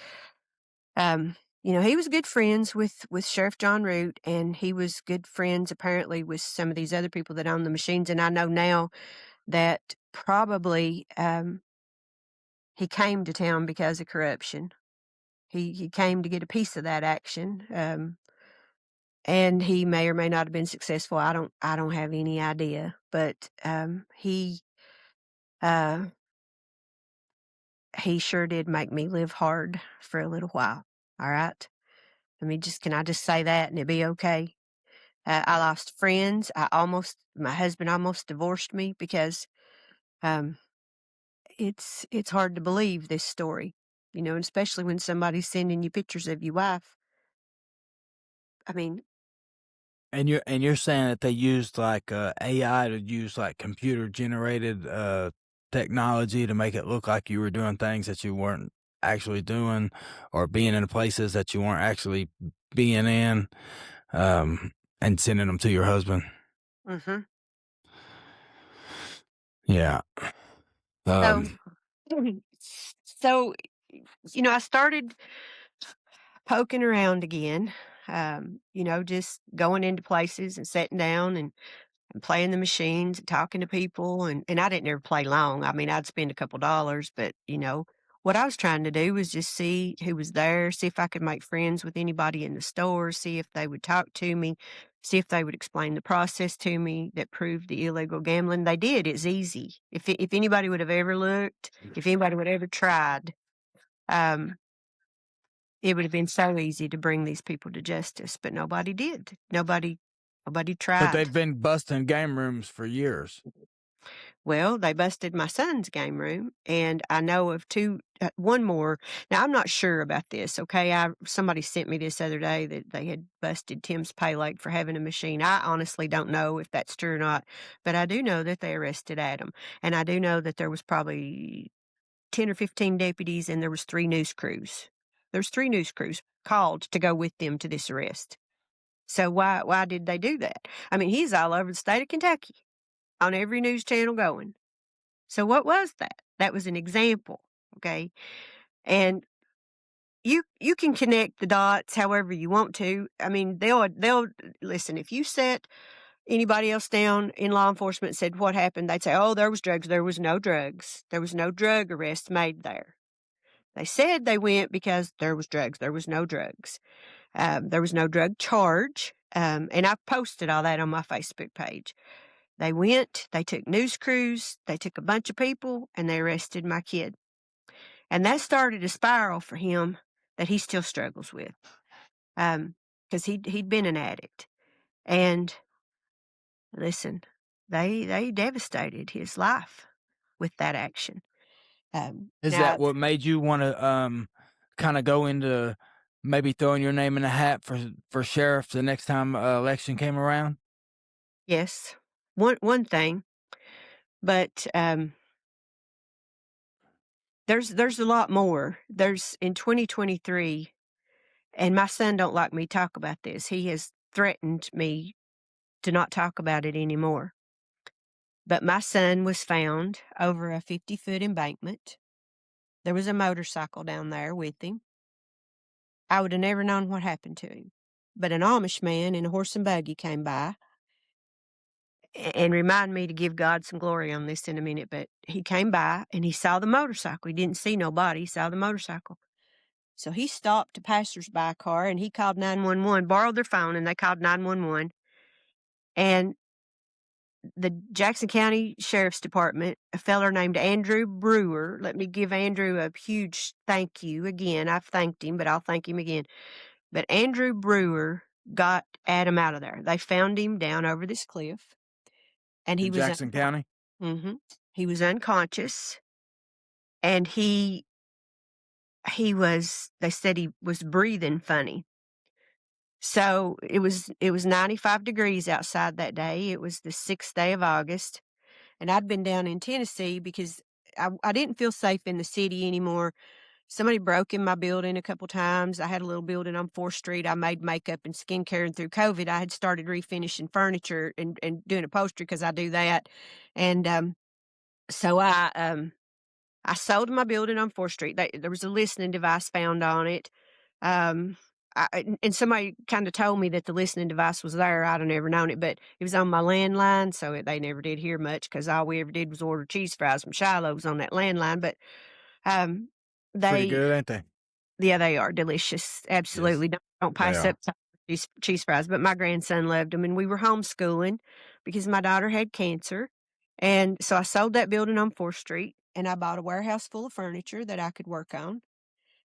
he was good friends with Sheriff John Root, and he was good friends apparently with some of these other people that own the machines, and I know now that probably, he came to town because of corruption. He came to get a piece of that action, and he may or may not have been successful. I don't have any idea, but, uh, he sure did make me live hard for a little while, alright? Can I just say that and it be okay? I lost friends. My husband almost divorced me because, um, it's hard to believe this story, and especially when somebody's sending you pictures of your wife. I mean, And you're saying that they used, like, AI to use, like, computer generated, technology to make it look like you were doing things that you weren't actually doing or being in places that you weren't actually being in, and sending them to your husband? mhm. Yeah. So Um, so, I started poking around again, just going into places and sitting down and playing the machines and talking to people, and I didn't ever play long. I mean, I'd spend a couple dollars, but, what I was trying to do was just see who was there, see if I could make friends with anybody in the store, see if they would talk to me, see if they would explain the process to me that proved the illegal gambling. They did, it's easy. If anybody would have ever looked, if anybody would have ever tried, um, it would have been so easy to bring these people to justice, but nobody did. Nobody but tried. they've been busting game rooms for years. Well, they busted my son's game room, and I know of one more. Now, I'm not sure about this, okay? Somebody sent me this other day that they had busted Tim's Pay Lake for having a machine. I honestly don't know if that's true or not, but I do know that they arrested Adam, and I do know that there was probably 10 or 15 deputies, and there was 3 news crews. There's 3 news crews called to go with them to this arrest. So why did they do that? I mean, he's all over the state of Kentucky on every news channel going. So what was that? That was an example, okay? And you can connect the dots however you want to. I mean, they'll listen, if you set anybody else down in law enforcement and said what happened, they'd say, "Oh, there was drugs." There was no drugs. There was no drug arrest made there. They said they went because there was drugs. There was no drugs. There was no drug charge. And I've posted all that on my Facebook page. They went, they took news crews, they took a bunch of people, and they arrested my kid. And that started a spiral for him that he still struggles with. Because he'd been an addict. And listen, they devastated his life with that action. Is that Now, what made you wanna, kinda go into maybe throwing your name in the hat for sheriff the next time, election came around? yes, one thing, but there's a lot more. There's in 2023, and my son don't like me talk about this. He has threatened me to not talk about it anymore. But my son was found over a 50-foot embankment. There was a motorcycle down there with him. I would have never known what happened to him. But an Amish man in a horse and buggy came by and remind me to give God some glory on this in a minute. But he came by and he saw the motorcycle. He didn't see nobody. He saw the motorcycle. So he stopped a passersby car and he called 911, borrowed their phone, and they called 911. And the Jackson County Sheriff's Department, a feller named Andrew Brewer, let me give Andrew a huge thank you again. I've thanked him, but I'll thank him again. But Andrew Brewer got Adam out of there. They found him down over this cliff, and he In was Jackson County? he was unconscious, and he was. They said he was breathing funny. So it was 95 degrees outside that day. It was the 6th day of August, and I'd been down in Tennessee because I didn't feel safe in the city anymore. Somebody broke in my building a couple times. I had a little building on 4th Street. I made makeup and skincare, and through COVID, I had started refinishing furniture and doing upholstery because I do that. And so I sold my building on 4th Street. There was a listening device found on it. Um, and somebody kind of told me that the listening device was there. I'd have never known it, but it was on my landline, so they never did hear much because all we ever did was order cheese fries from Shiloh's on that landline. But um, Pretty they good, ain't they? yeah, they are delicious. Yes, Absolutely. Don't they pass are. up cheese fries, but my grandson loved them, and we were homeschooling because my daughter had cancer, and so I sold that building on 4th Street, and I bought a warehouse full of furniture that I could work on,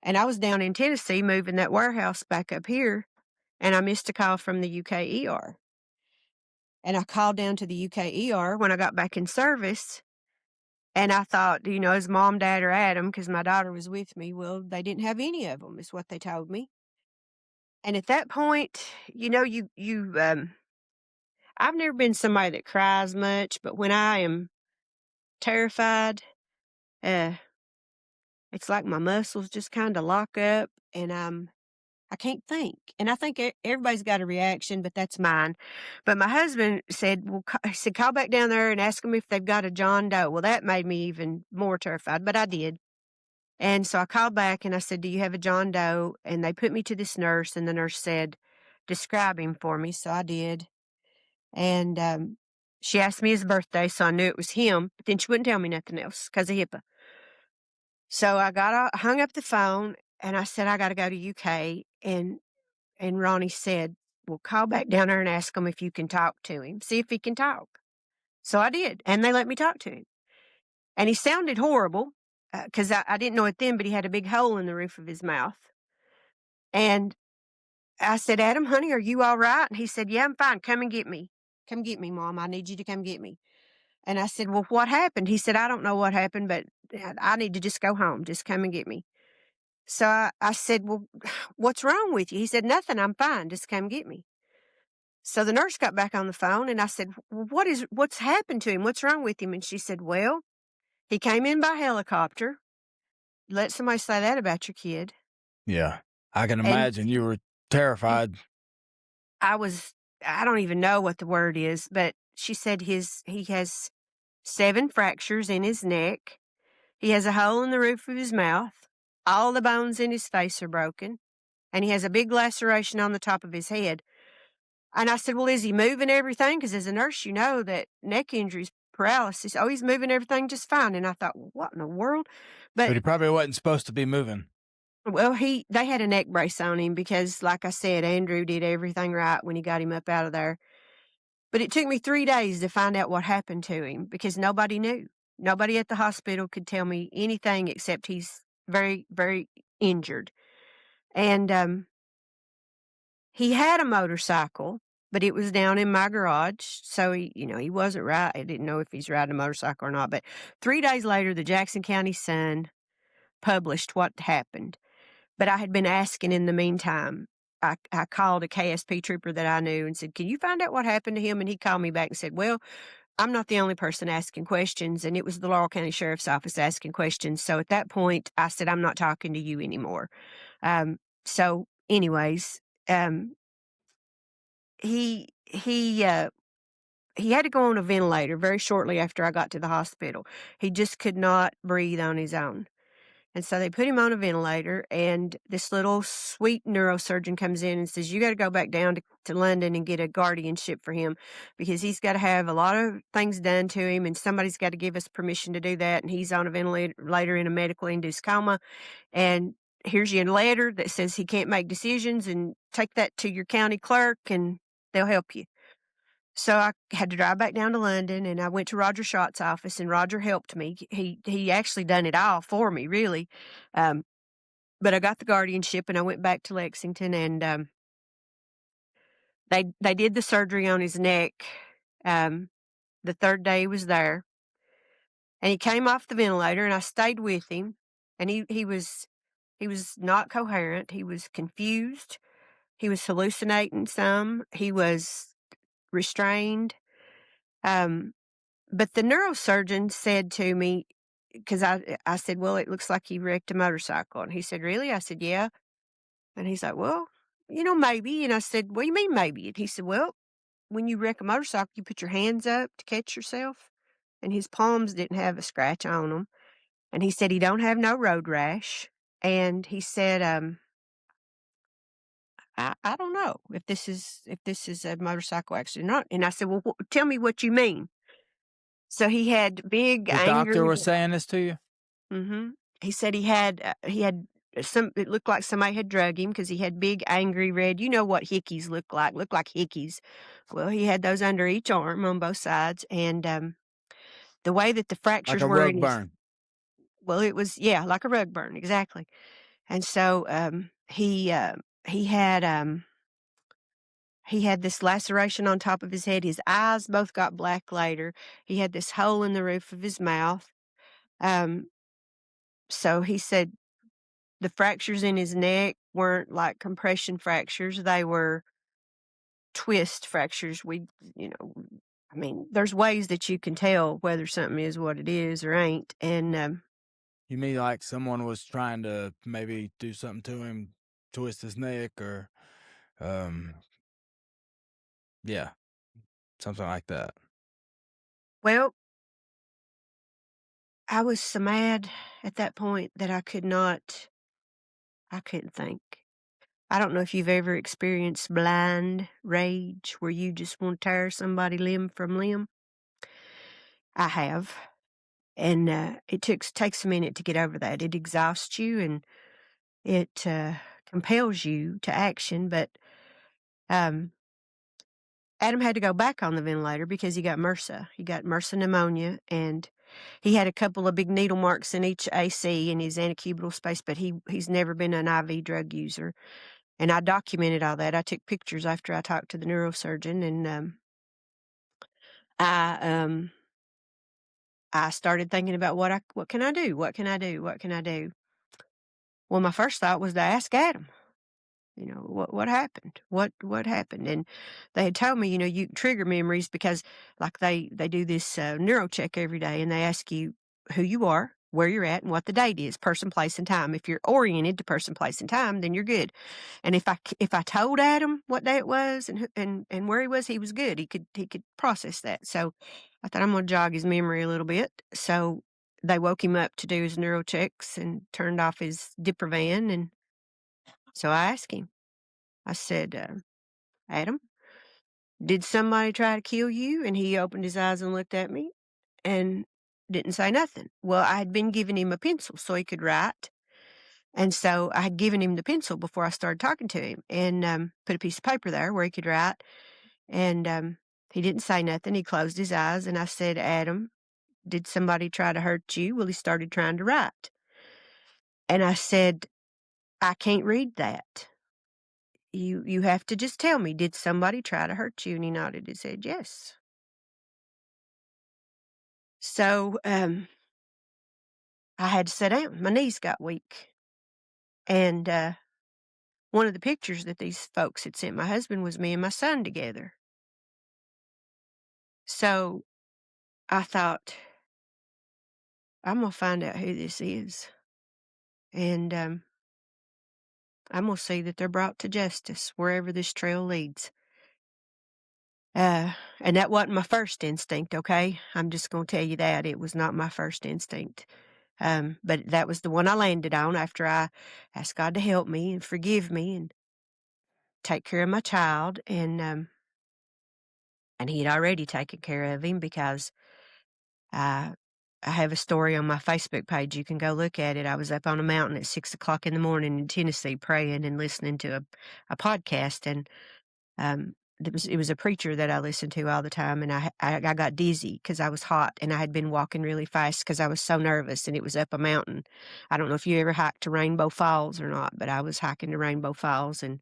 and I was down in Tennessee moving that warehouse back up here, and I missed a call from the UKER, and I called down to the UKER when I got back in service, and I thought, is mom, dad, or Adam? Because my daughter was with me. Well, they didn't have any of them, is what they told me. And at that point, I've never been somebody that cries much, but when I am terrified, uh, it's like my muscles just kind of lock up and I can't think. And I think everybody's got a reaction, but that's mine. But my husband said, well, he said, call back down there and ask them if they've got a John Doe. Well, that made me even more terrified, but I did. And so I called back and I said, do you have a John Doe? And they put me to this nurse, and the nurse said, describe him for me. So I did. And she asked me his birthday, so I knew it was him. But then she wouldn't tell me nothing else because of HIPAA. So I hung up the phone, and I said, I got to go to UK. And Ronnie said, well, call back down there and ask him if you can talk to him, see if he can talk. So I did, and they let me talk to him. And he sounded horrible because I didn't know it then, but he had a big hole in the roof of his mouth. And I said, Adam, honey, are you all right? And he said, yeah, I'm fine. Come and get me. Come get me, Mom. I need you to come get me. And I said, well, what happened? He said, I don't know what happened, but I need to just go home. Just come and get me. So I said, well, what's wrong with you? He said, nothing. I'm fine. Just come get me. So the nurse got back on the phone and I said, well, what's happened to him? What's wrong with him? And she said, well, he came in by helicopter. Let somebody say that about your kid. Yeah. I can And imagine you were terrified. I don't even know what the word is, but she said he has 7 fractures in his neck. He has a hole in the roof of his mouth. All the bones in his face are broken. And he has a big laceration on the top of his head. And I said, well, is he moving everything? Because as a nurse, you know that neck injuries paralysis. Oh, he's moving everything just fine. And I thought, "Well, what in the world?" But But he probably wasn't supposed to be moving. well, they had a neck brace on him because, like I said, Andrew did everything right when he got him up out of there. But it took me 3 days to find out what happened to him because nobody knew. Nobody at the hospital could tell me anything except he's very, very injured. And, he had a motorcycle, but it was down in my garage, so he wasn't I didn't know if he's riding a motorcycle or not, but 3 days later, the Jackson County Sun published what happened. But I had been asking in the meantime. I called a KSP trooper that I knew and said, "Can you find out what happened to him?" And he called me back and said, "Well, I'm not the only person asking questions," and it was the Laurel County Sheriff's Office asking questions. So at that point, I said, "I'm not talking to you anymore." So anyways, um, he he, uh, he had to go on a ventilator very shortly after I got to the hospital. He just could not breathe on his own. And so they put him on a ventilator, and this little sweet neurosurgeon comes in and says, "You got to go back down to London and get a guardianship for him because he's got to have a lot of things done to him, and somebody's got to give us permission to do that. And he's on a ventilator in a medically induced coma. And here's your letter that says he can't make decisions, and take that to your county clerk, and they'll help you." So I had to drive back down to London, and I went to Roger Schott's office, and Roger helped me. He actually done it all for me, really. Um, but I got the guardianship, and I went back to Lexington, and they did the surgery on his neck. Um, the third day he was there, and he came off the ventilator, and I stayed with him, and he was not coherent. He was confused. He was hallucinating some. He was restrained. Um, But the neurosurgeon said to me, because I said, "Well, it looks like he wrecked a motorcycle." And he said, "Really?" I said, "Yeah." And he's like, "Well, maybe." And I said, "What do you mean maybe?" And he said, "Well, when you wreck a motorcycle, you put your hands up to catch yourself." And his palms didn't have a scratch on them. And he said he don't have no road rash. And he said, I don't know if this is a motorcycle accident or not. And I said, "Well, tell me what you mean." So he had big The doctor angry. was saying this to you? Mhm. He said he had some it looked like somebody had drug him because he had big, angry red, you know what hickeys look like hickeys. Well, he had those under each arm on both sides, and, the way that the Like fractures a were in rug his. burn. Well, it was, yeah, like a rug burn, exactly. And so, he had, he had this laceration on top of his head, his eyes both got black later, he had this hole in the roof of his mouth, um, so he said the fractures in his neck weren't like compression fractures, they were twist fractures. You know, I mean, there's ways that you can tell whether something is what it is or ain't, and, You mean like someone was trying to maybe do something to him, twist his neck or, um, yeah, something like that. well, I was so mad at that point that I couldn't think. I don't know if you've ever experienced blind rage where you just want to tear somebody limb from limb. I have, and, it takes a minute to get over that. It exhausts you, and it, compels you to action, but, um, Adam had to go back on the ventilator because he got MRSA. He got MRSA pneumonia, and he had a couple of big needle marks in each AC in his antecubital space, but he's never been an IV drug user, and I documented all that. I took pictures after I talked to the neurosurgeon, and, I, um, I started thinking about what can I do? What can I do? What can I do? Well, my first thought was to ask Adam. What happened? What happened? And they had told me, you trigger memories because like they do this neuro check every day, and they ask you who you are, where you're at, and what the date is, person, place, and time. If you're oriented to person, place, and time, then you're good. And if I told Adam what day it was and where he was good. He could process that. So I thought I'm gonna jog his memory a little bit. So they woke him up to do his neuro checks and turned off his Diprovan, and so I asked him. I said, "Adam, did somebody try to kill you?" And he opened his eyes and looked at me. and didn't say nothing. Well, I had been giving him a pencil so he could write, and so I had given him the pencil before I started talking to him and, put a piece of paper there where he could write, and, he didn't say nothing. He closed his eyes, and I said, "Adam, did somebody try to hurt you?" Well, he started trying to write, and I said, "I can't read that. You have to just tell me, did somebody try to hurt you?" And he nodded his head, "Yes." So, I had to sit down. My knees got weak, and, one of the pictures that these folks had sent my husband was me and my son together. So, I thought, "I'm gonna find out who this is, and, I'm gonna see that they're brought to justice wherever this trail leads." And that wasn't my first instinct, okay? I'm just gonna tell you that, it was not my first instinct. But that was the one I landed on after I asked God to help me and forgive me and take care of my child, and He had already taken care of him because I I have a story on my Facebook page, you can go look at it. I was up on a mountain at 6 o'clock in the morning in Tennessee praying and listening to a podcast, and, it was a preacher that I listened to all the time, and I got dizzy because I was hot, and I had been walking really fast because I was so nervous, and it was up a mountain. I don't know if you ever hiked to Rainbow Falls or not, but I was hiking to Rainbow Falls, and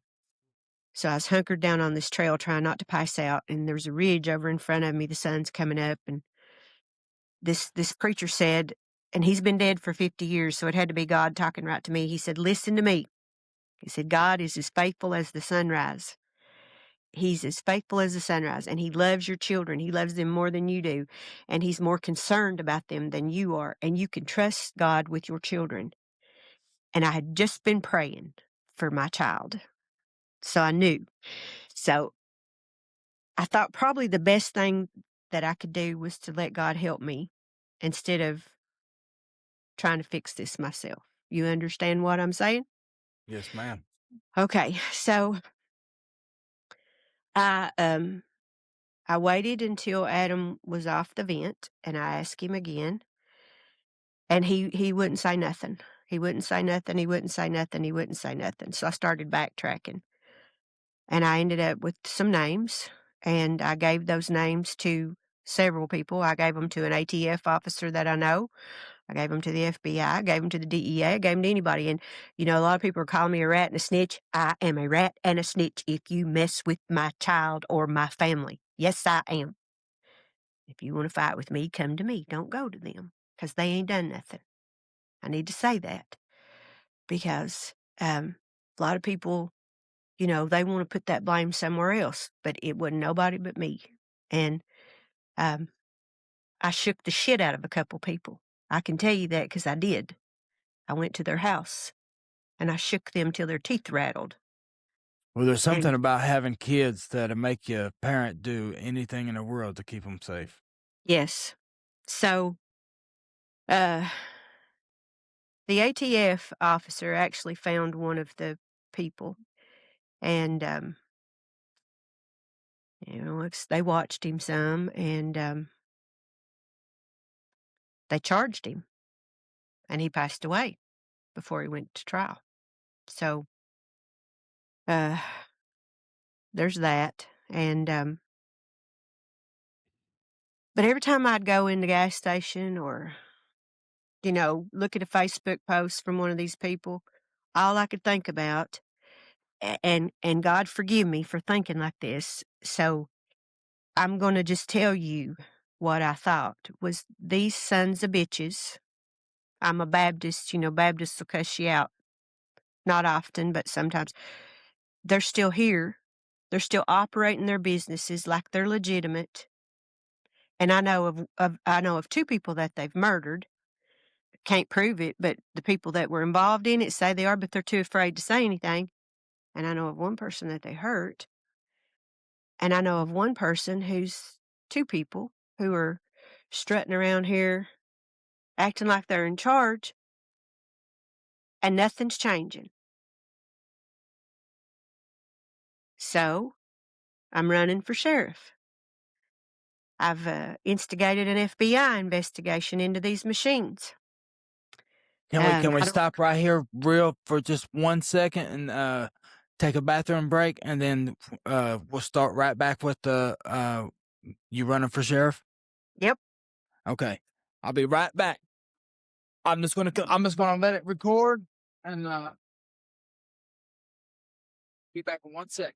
so I was hunkered down on this trail trying not to pass out, and there's a ridge over in front of me, the sun's coming up, and this preacher said, and he's been dead for 50 years, so it had to be God talking right to me. He said, "Listen to me." He said, "God is as faithful as the sunrise. He's as faithful as the sunrise, and He loves your children. He loves them more than you do, and He's more concerned about them than you are, and you can trust God with your children." And I had just been praying for my child, so I knew. So I thought probably the best thing that I could do was to let God help me instead of trying to fix this myself. You understand what I'm saying? Yes, ma'am. Okay, so I um I waited until Adam was off the vent and I asked him again, and he wouldn't say nothing. He wouldn't say nothing, he wouldn't say nothing, he wouldn't say nothing. So I started backtracking, and I ended up with some names, and I gave those names to several people. I gave them to an ATF officer that I know. I gave them to the FBI, I gave them to the DEA, I gave them to anybody, and, a lot of people are calling me a rat and a snitch. I am a rat and a snitch if you mess with my child or my family. Yes, I am. If you wanna fight with me, come to me, don't go to them, because they ain't done nothing. I need to say that because, a lot of people, they wanna put that blame somewhere else, but it wasn't nobody but me, and, um, I shook the shit out of a couple people. I can tell you that because I did. I went to their house, and I shook them till their teeth rattled, Well, there's something and about having kids that'll make you a parent do anything in the world to keep them safe. yes. So, uh, the ATF officer actually found one of the people, and, they watched him some, and, they charged him, and he passed away before he went to trial. So, uh, there's that, and, but every time I'd go in the gas station or, look at a Facebook post from one of these people, all I could think about, and God forgive me for thinking like this, so I'm gonna just tell you what I thought was these sons of bitches. I'm a Baptist, Baptists will cuss you out. Not often, but sometimes. They're still here. They're still operating their businesses like they're legitimate. And I know of two people that they've murdered. Can't prove it, but the people that were involved in it say they are, but they're too afraid to say anything. And I know of one person that they hurt. And I know of one person who's two people who are strutting around here acting like they're in charge and nothing's changing. So I'm running for sheriff. I've instigated an FBI investigation into these machines. Can we I don't. stop right here real for just 1 second and, take a bathroom break, and then, we'll start right back with the, you running for sheriff? Yep. Okay. I'll be right back. I'm just gonna let it record and, be back in 1 second.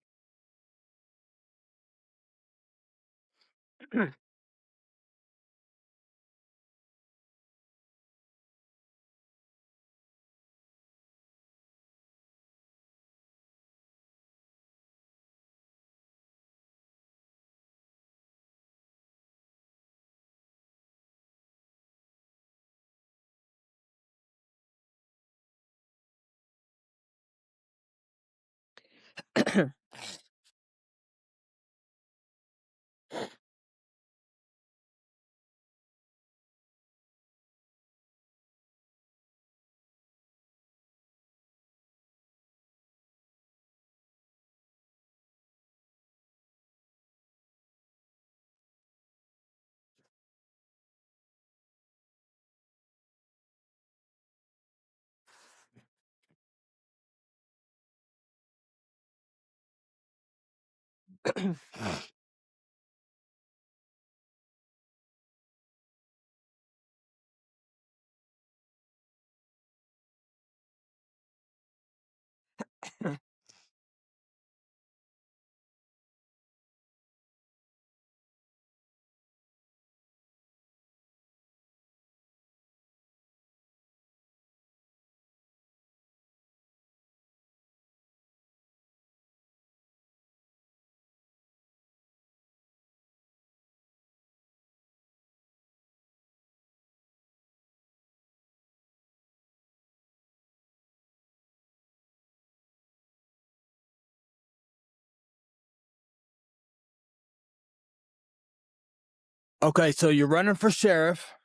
Okay, so you're running for sheriff,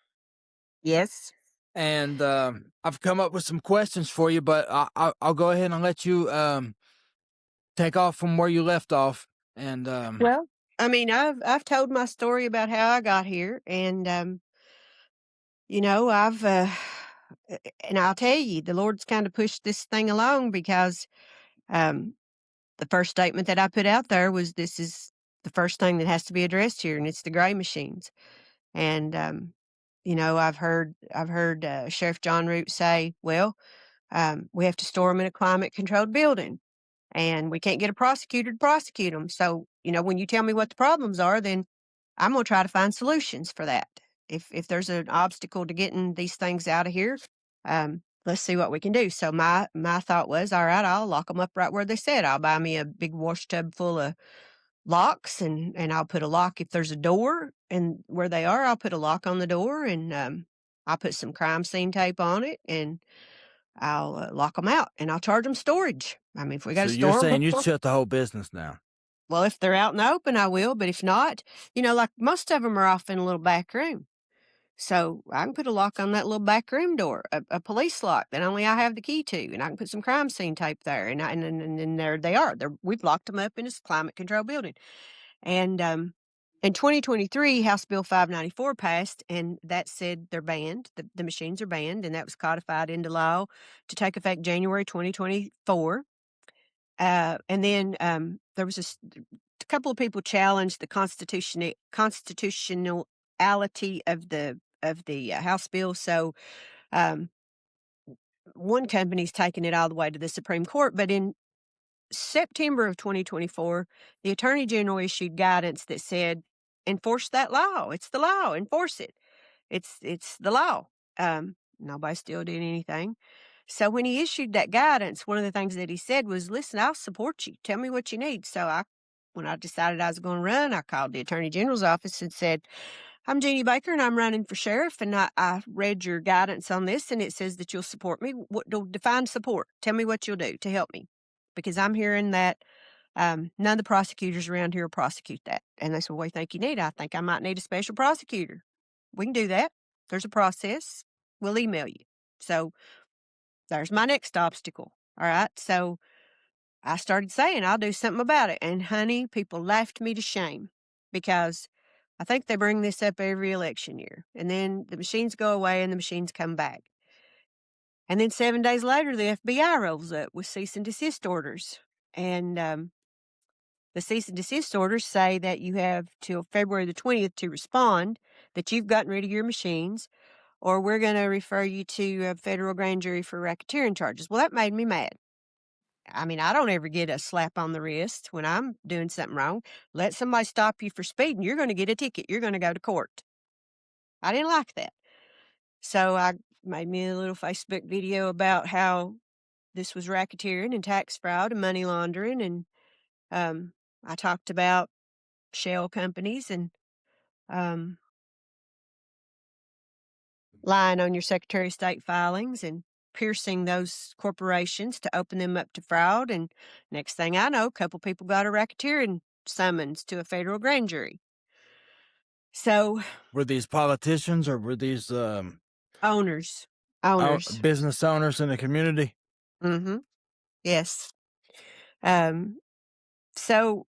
Yes. and, I've come up with some questions for you, but I'll go ahead and let you, take off from where you left off, and, Well, I mean, I've told my story about how I got here, and I've and I'll tell you, the Lord's kind of pushed this thing along because um, the first statement that I put out there was, "This is the first thing that has to be addressed here, and it's the gray machines." And I've heard Sheriff John Root say, "Well, we have to store them in a climate controlled building, and we can't get a prosecutor to prosecute them. So, when you tell me what the problems are, then I'm gonna try to find solutions for that. If there's an obstacle to getting these things out of here, let's see what we can do." So my thought was, all right, I'll lock them up right where they said. I'll buy me a big wash tub full of locks, and I'll put a lock if there's a door and where they are. I'll put a lock on the door, and I'll put some crime scene tape on it, and I'll lock them out, and I'll charge them storage. I mean, if we got so to you're store them, saying you'd shut the whole business down? well, if they're out in the open, I will. But if not, like most of them are off in a little back room. So I can put a lock on that little back room door, a police lock that only I have the key to, and I can put some crime scene tape there, and there they are. We've locked them up in this climate control building. And in 2023, House Bill 594 passed, and that said they're banned. The machines are banned, and that was codified into law to take effect January 2024. And then there was a couple of people challenged the constitutionality of the House bill. So um, one company's taken it all the way to the Supreme Court. But in September of 2024, the Attorney General issued guidance that said, "Enforce that law. It's the law. Enforce it. It's the law." Nobody still did anything. So when he issued that guidance, one of the things that he said was, "Listen, I'll support you. Tell me what you need." So when I decided I was going to run, I called the Attorney General's office and said, "I'm Jeannie Baker, and I'm running for sheriff, and I read your guidance on this, and it says that you'll support me. Define support. Tell me what you'll do to help me, because I'm hearing that none of the prosecutors around here will prosecute that." And they said, "What do you think you need?" "I think I might need a special prosecutor." "We can do that. There's a process. We'll email you." So there's my next obstacle. All right. So I started saying, "I'll do something about it." And honey, people laughed me to shame because I think they bring this up every election year, and then the machines go away and the machines come back. And then 7 days later, the FBI rolls up with cease and desist orders. And the cease and desist orders say that you have till February the 20th to respond that you've gotten rid of your machines, or we're going to refer you to a federal grand jury for racketeering charges. Well, that made me mad. I mean, I don't ever get a slap on the wrist when I'm doing something wrong. Let somebody stop you for speeding, you're going to get a ticket. You're going to go to court. I didn't like that. So I made me a little Facebook video about how this was racketeering and tax fraud and money laundering. And I talked about shell companies and um, lying on your Secretary of State filings and piercing those corporations to open them up to fraud. And next thing I know, a couple people got a racketeering summons to a federal grand jury. So Were these politicians or were these owners, owners, business owners in the community? mm-hmm, yes. Um, so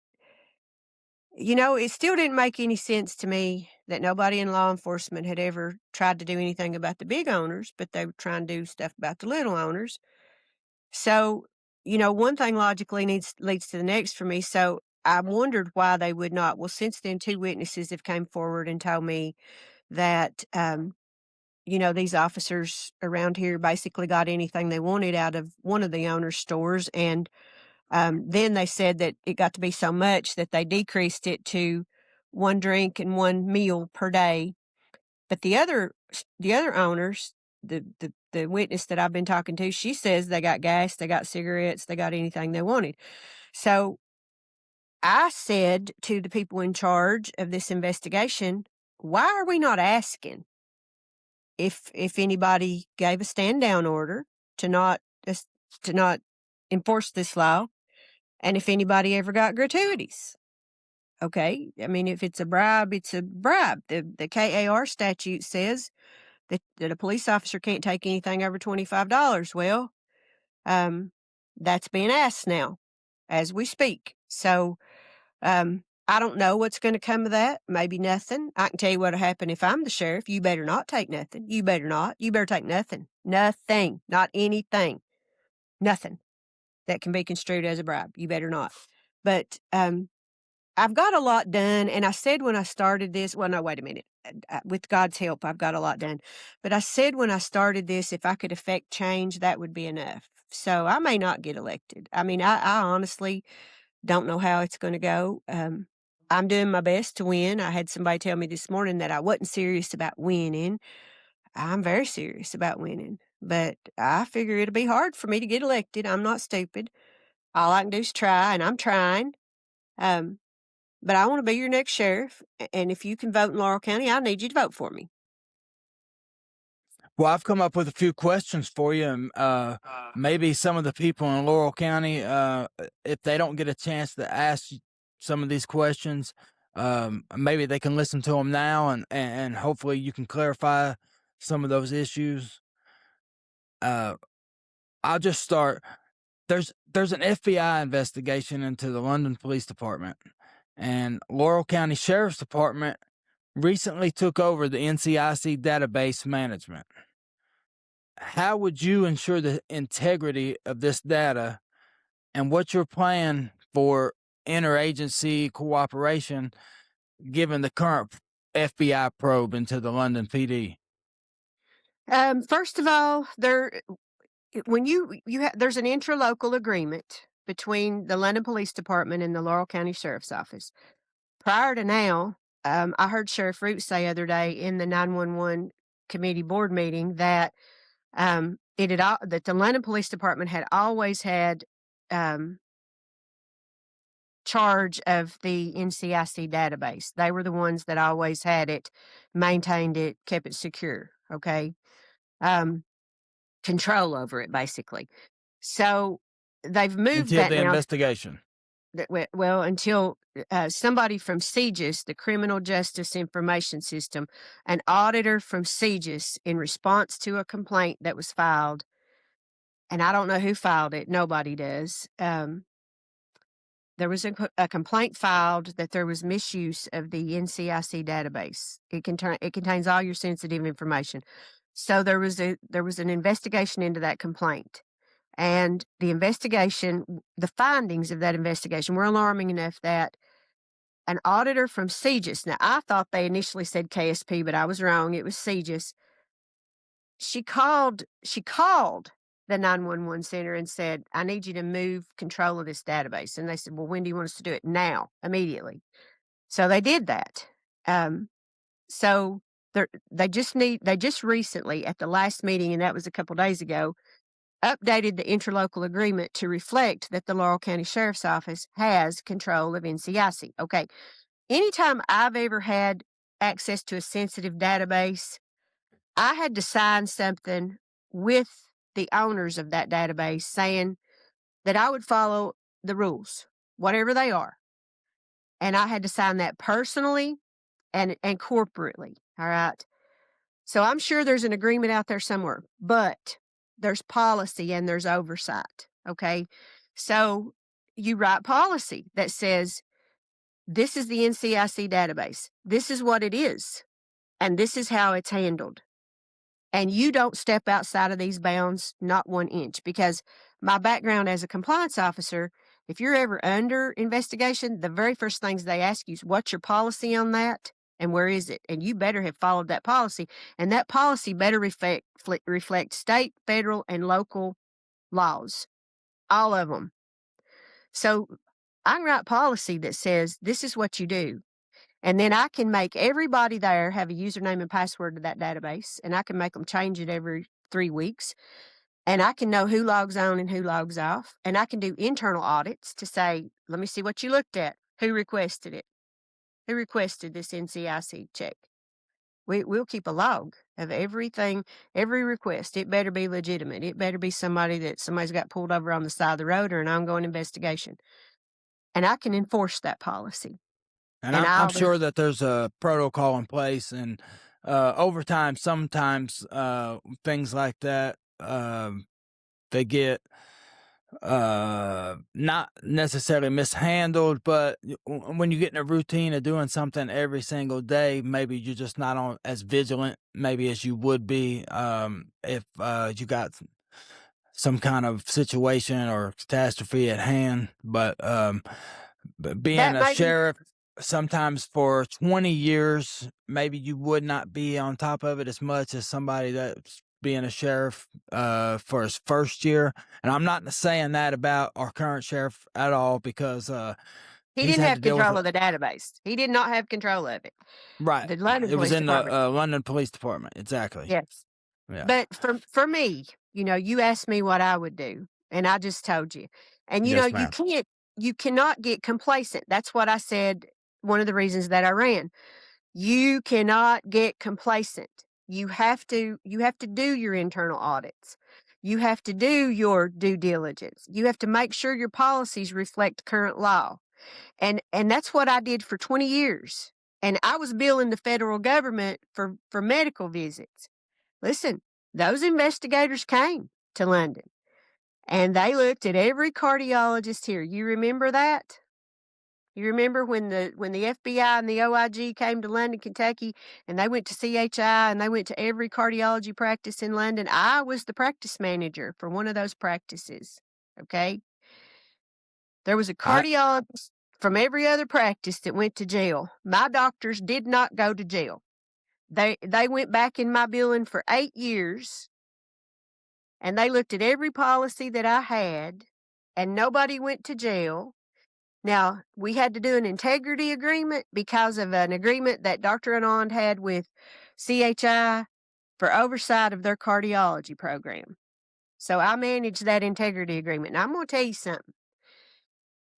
it still didn't make any sense to me that nobody in law enforcement had ever tried to do anything about the big owners, but they were trying to do stuff about the little owners. So, one thing logically leads to the next for me. So I wondered why they would not. Well, since then, two witnesses have come forward and told me that, these officers around here basically got anything they wanted out of one of the owner's stores. And then they said that it got to be so much that they decreased it to one drink and one meal per day. But the other owners, the witness that I've been talking to, she says they got gas, they got cigarettes, they got anything they wanted. So I said to the people in charge of this investigation, why are we not asking if anybody gave a stand down order to not to not enforce this law, and if anybody ever got gratuities? Okay, I mean, if it's a bribe, it's a bribe. The KAR statute says that a police officer can't take anything over $25. Well, that's being asked now as we speak. So I don't know what's going to come of that. Maybe nothing. I can tell you what'll happen if I'm the sheriff. You better not take nothing. You better not. You better take nothing. Nothing. Not anything. Nothing that can be construed as a bribe. You better not. But I've got a lot done, and I said when I started this, well, no, wait a minute. With God's help, I've got a lot done. But I said when I started this, if I could affect change, that would be enough. So I may not get elected. I mean, I honestly don't know how it's going to go. I'm doing my best to win. I had somebody tell me this morning that I wasn't serious about winning. I'm very serious about winning, but I figure it'll be hard for me to get elected. I'm not stupid. All I can do is try, and I'm trying. Um, but I want to be your next sheriff. And if you can vote in Laurel County, I need you to vote for me. Well, I've come up with a few questions for you, and maybe some of the people in Laurel County, if they don't get a chance to ask some of these questions, maybe they can listen to them now, and hopefully you can clarify some of those issues. Uh, I'll just start. There's an FBI investigation into the London Police Department, and Laurel County Sheriff's Department recently took over the NCIC database management. How would you ensure the integrity of this data, and what's your plan for interagency cooperation given the current FBI probe into the London PD? First of all, when there's an intralocal agreement between the London Police Department and the Laurel County Sheriff's Office. Prior to now, I heard Sheriff Root say other day in the 911 committee board meeting that that the London Police Department had always had charge of the NCIC database. They were the ones that always had it, maintained it, kept it secure. Okay, control over it basically. So they've moved Until that the now. investigation. Well, until somebody from CJIS, the Criminal Justice Information System, an auditor from CJIS, in response to a complaint that was filed, and I don't know who filed it, nobody does. The there was a complaint filed that there was misuse of the NCIC database. It contains all your sensitive information. So there was an investigation into that complaint. And the findings of that investigation were alarming enough that an auditor from CGIS, now I thought they initially said KSP, but I was wrong. It was CGIS. She called the 911 center and said, I need you to move control of this database. And they said, well, when do you want us to do it? Now, immediately. So they did that. Um, so they just recently at the last meeting, and that was a couple days ago, updated the interlocal agreement to reflect that the Laurel County Sheriff's Office has control of NCIC. Okay. Anytime I've ever had access to a sensitive database, I had to sign something with the owners of that database saying that I would follow the rules, whatever they are. And I had to sign that personally and corporately. All right. So I'm sure there's an agreement out there somewhere, but there's policy and there's oversight. Okay. So you write policy that says, this is the NCIC database. This is what it is. And this is how it's handled. And you don't step outside of these bounds, not 1 inch, because my background as a compliance officer, if you're ever under investigation, the very first things they ask you is, what's your policy on that? And where is it? And you better have followed that policy. And that policy better reflect state, federal, and local laws, all of them. So I can write policy that says, this is what you do. And then I can make everybody there have a username and password to that database, and I can make them change it every 3 weeks. And I can know who logs on and who logs off. And I can do internal audits to say, let me see what you looked at. Who requested it? Who requested this NCIC check? We'll keep a log of everything, every request. It better be legitimate. It better be somebody's got pulled over on the side of the road or an ongoing investigation. And I can enforce that policy. And And I'm I'll sure that there's a protocol in place, and over time, sometimes things like that they get not necessarily mishandled, but when you get in a routine of doing something every single day, maybe you're just not on as vigilant maybe as you would be if you got some kind of situation or catastrophe at hand. But being that a may be sheriff, sometimes for 20 years, maybe you would not be on top of it as much as somebody that's being a sheriff for his first year. And I'm not saying that about our current sheriff at all, because He he's didn't had to have deal with control of the database. He did not have control of it. right. The London It was Police in the Department. London Police Department. Exactly. Yes. Yeah. But for me, you asked me what I would do, and I just told you. And Yes, ma'am. you cannot get complacent. That's what I said, one of the reasons that I ran. You cannot get complacent. You have to do your internal audits. You have to do your due diligence. You have to make sure your policies reflect current law. And that's what I did for 20 years. And I was billing the federal government for medical visits. Listen, those investigators came to London and they looked at every cardiologist here. You remember that? You remember when the FBI and the OIG came to London, Kentucky, and they went to CHI and they went to every cardiology practice in London? I was the practice manager for one of those practices. Okay. There was a I cardiologist from every other practice that went to jail. My doctors did not go to jail. They went back in my billing for 8 years, and they looked at every policy that I had, and nobody went to jail. Now, we had to do an integrity agreement because of an agreement that Dr. Anand had with CHI for oversight of their cardiology program. So I managed that integrity agreement. Now, I'm going to tell you something.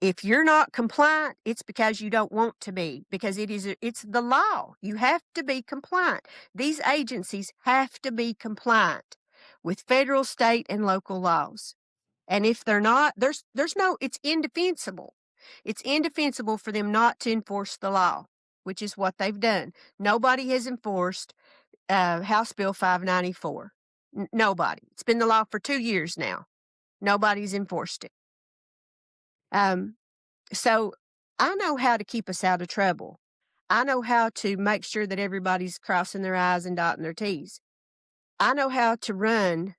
If you're not compliant, it's because you don't want to be, because it's the law. You have to be compliant. These agencies have to be compliant with federal, state, and local laws. And if they're not, it's indefensible. It's indefensible for them not to enforce the law, which is what they've done. Nobody has enforced House Bill 594. Nobody. It's been the law for 2 years now. Nobody's enforced it. So I know how to keep us out of trouble. I know how to make sure that everybody's crossing their I's and dotting their T's. I know how to run.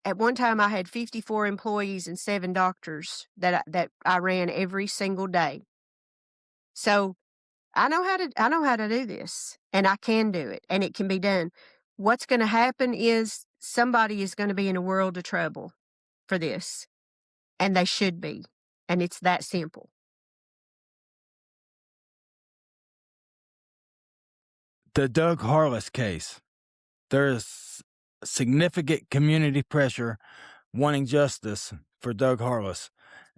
At one time, I had 54 employees and 7 doctors that I ran every single day. So I know how to do this, and I can do it, and it can be done. What's gonna happen is somebody is gonna be in a world of trouble for this, and they should be, and it's that simple. The Doug Harless case. There's significant community pressure wanting justice for Doug Harless.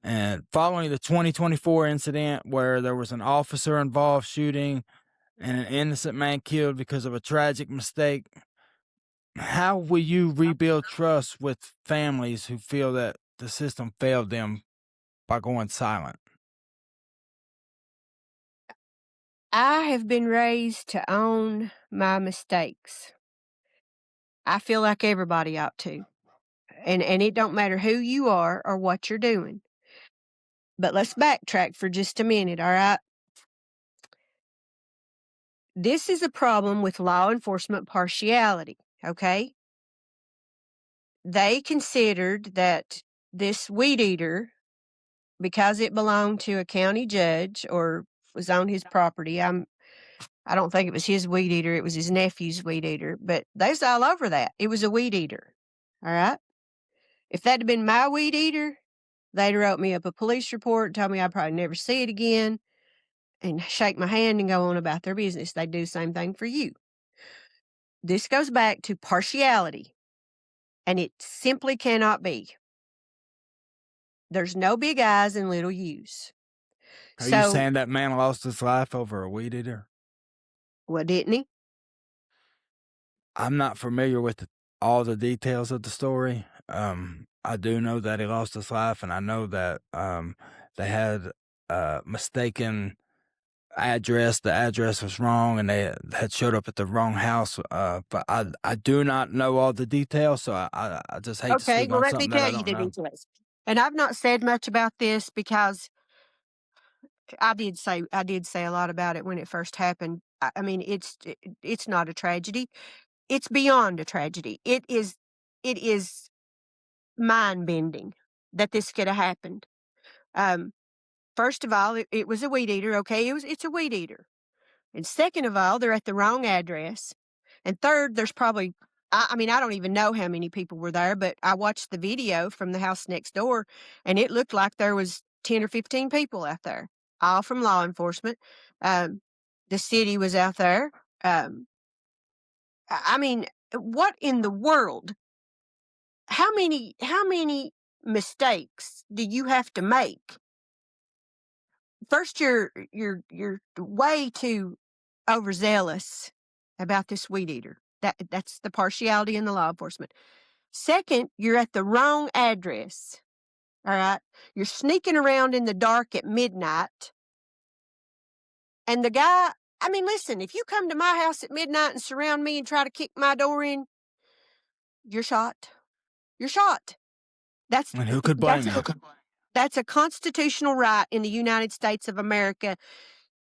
And following the 2024 incident where there was an officer involved shooting and an innocent man killed because of a tragic mistake, how will you rebuild trust with families who feel that the system failed them by going silent? I have been raised to own my mistakes. I feel like everybody ought to. And it don't matter who you are or what you're doing. But let's backtrack for just a minute, all right? This is a problem with law enforcement partiality, okay? They considered that this weed eater, because it belonged to a county judge or was on his property, I don't think it was his weed eater, it was his nephew's weed eater, but they's all over that. It was a weed eater. All right. If that had been my weed eater, they'd wrote me up a police report and told me I'd probably never see it again and shake my hand and go on about their business. They'd do the same thing for you. This goes back to partiality, and it simply cannot be. There's no big I's and little U's. Are you So, saying that man lost his life over a weed eater? well, didn't he? I'm not familiar with all the details of the story. I do know that he lost his life, and I know that they had a mistaken address. The address was wrong, and they had showed up at the wrong house. But I do not know all the details, so I just hate to Okay, speak well, on let me something that tell I you don't the know. details. And I've not said much about this because I did say a lot about it when it first happened. I mean, it's not a tragedy. It's beyond a tragedy. It is mind bending that this could have happened. Um, First of all, it was a weed eater. Okay, it's a weed eater. And second of all, they're at the wrong address. And third, there's probably I mean, I don't even know how many people were there, but I watched the video from the house next door, and it looked like there was 10 or 15 people out there, all from law enforcement. Um, the city was out there. I mean, what in the world? How many mistakes do you have to make? First, you're way too overzealous about this weed eater. That's the partiality in the law enforcement. Second, you're at the wrong address. All right. You're sneaking around in the dark at midnight. And the guy, I mean, listen, if you come to my house at midnight and surround me and try to kick my door in, you're shot. You're shot. That's And who could that's blame you? that's a constitutional right in the United States of America.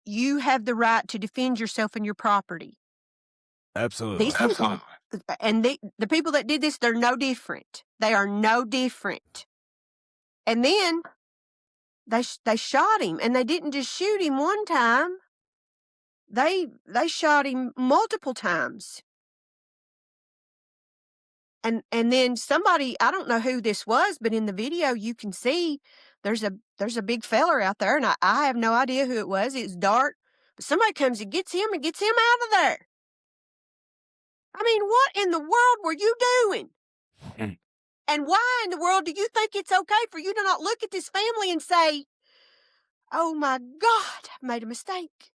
You have the right to defend yourself and your property. These Absolutely. people, and the people that did this, they're no different. They are no different. And then they shot him, and they didn't just shoot him one time. They shot him multiple times. And then somebody, I don't know who this was, but in the video you can see there's a big feller out there, and I have no idea who it was. It's dark, but somebody comes and gets him out of there. I mean, what in the world were you doing? Mm. And why in the world do you think it's okay for you to not look at this family and say, "Oh my God, I've made a mistake.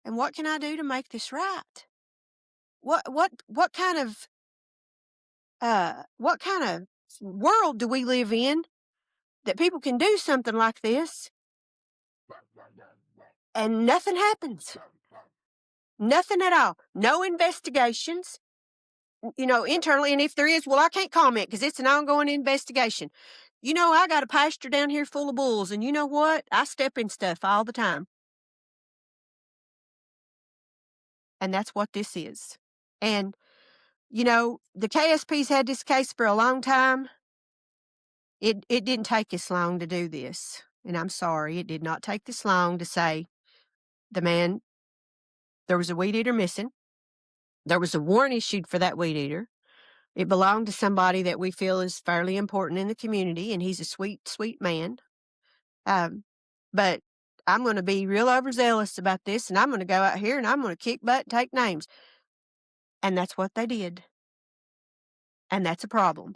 And what can I do to make this right?" What kind of world do we live in that people can do something like this and nothing happens? Nothing at all. No investigations, internally. And if there is, well, I can't comment because it's an ongoing investigation. I got a pasture down here full of bulls, and you know what? I step in stuff all the time. And that's what this is. And, the KSP's had this case for a long time. It didn't take this long to do this. And I'm sorry, it did not take this long to say the man, there was a weed eater missing. There was a warrant issued for that weed eater. It belonged to somebody that we feel is fairly important in the community, and he's a sweet, sweet man. Um, but I'm going to be real overzealous about this, and I'm going to go out here and I'm going to kick butt and take names. And that's what they did. And that's a problem.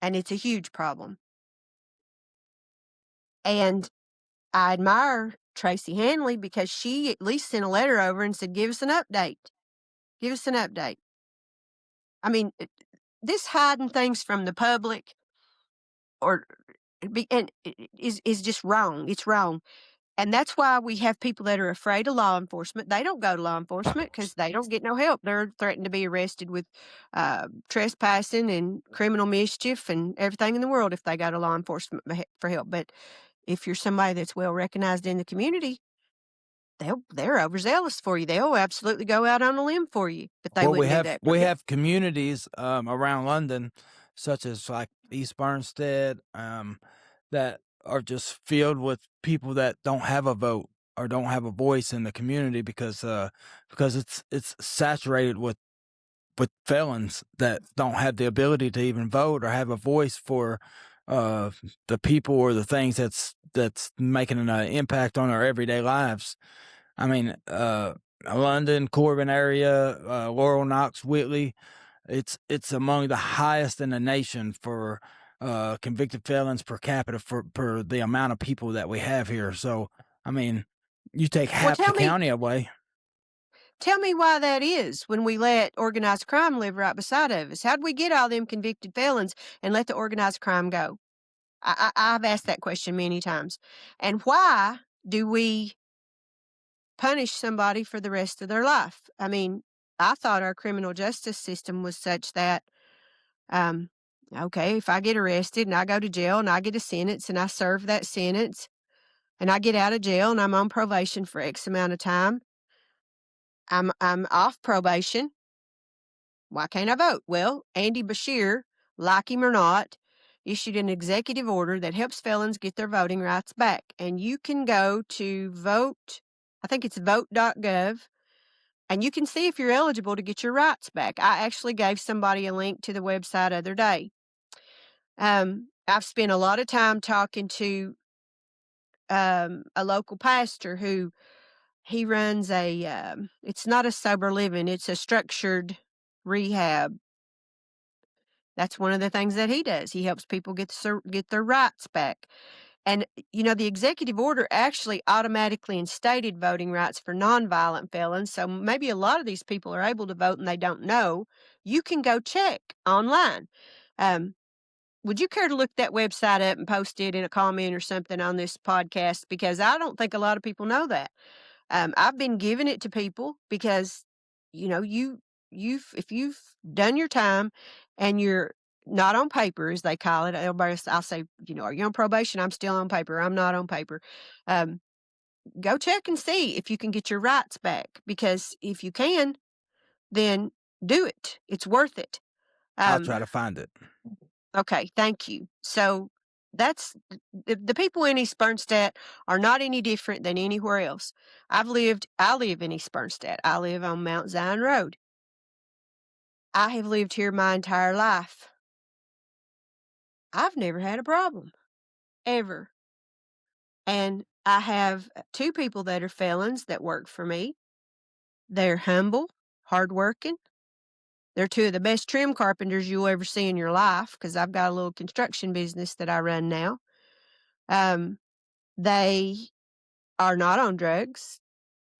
And it's a huge problem. And I admire Tracy Hanley because she at least sent a letter over and said, "Give us an update. Give us an update." I mean, this hiding things from the public or is just wrong. It's wrong. And that's why we have people that are afraid of law enforcement. They don't go to law enforcement because they don't get no help. They're threatened to be arrested with trespassing and criminal mischief and everything in the world if they go to law enforcement for help. But if you're somebody that's well recognized in the community, they're overzealous for you. They'll absolutely go out on a limb for you, but they Well, wouldn't do that for we me. have communities around London, such as like East Burnstead, that are just filled with people that don't have a vote or don't have a voice in the community because it's saturated with felons that don't have the ability to even vote or have a voice for uh, the people or the things that's making an impact on our everyday lives. I mean, London, Corbin area, Laurel, Knox, Whitley. It's among the highest in the nation for convicted felons per capita for the amount of people that we have here. So, I mean, you take Well, half the tell me, county away. tell me why that is when we let organized crime live right beside of us. How'd we get all them convicted felons and let the organized crime go? I've asked that question many times. And why do we punish somebody for the rest of their life? I mean, I thought our criminal justice system was such that, um, okay, if I get arrested and I go to jail and I get a sentence and I serve that sentence and I get out of jail and I'm on probation for X amount of time, I'm off probation. Why can't I vote? Well, Andy Bashir, like him or not, issued an executive order that helps felons get their voting rights back. And you can go to vote, I think it's vote.gov, and you can see if you're eligible to get your rights back. I actually gave somebody a link to the website other day. I've spent a lot of time talking to a local pastor who he runs it's not a sober living, it's a structured rehab. That's one of the things that he does. He helps people get their rights back. And, the executive order actually automatically instated voting rights for nonviolent felons. So maybe a lot of these people are able to vote and they don't know. You can go check online. Um, would you care to look that website up and post it in a comment or something on this podcast? Because I don't think a lot of people know that. I've been giving it to people because, if you've done your time and you're not on paper, as they call it, I'll say, "Are you on probation?" "I'm still on paper." "I'm not on paper." Um, Go check and see if you can get your rights back, because if you can, then do it. It's worth it. I'll try Um, to find it. okay, thank you. So that's the people in East Bernstedt are not any different than anywhere else. I live in East Bernstedt. I live on Mount Zion Road. I have lived here my entire life. I've never had a problem, ever. And I have two people that are felons that work for me. They're humble, hardworking. They're two of the best trim carpenters you'll ever see in your life, because I've got a little construction business that I run now. Um, they are not on drugs.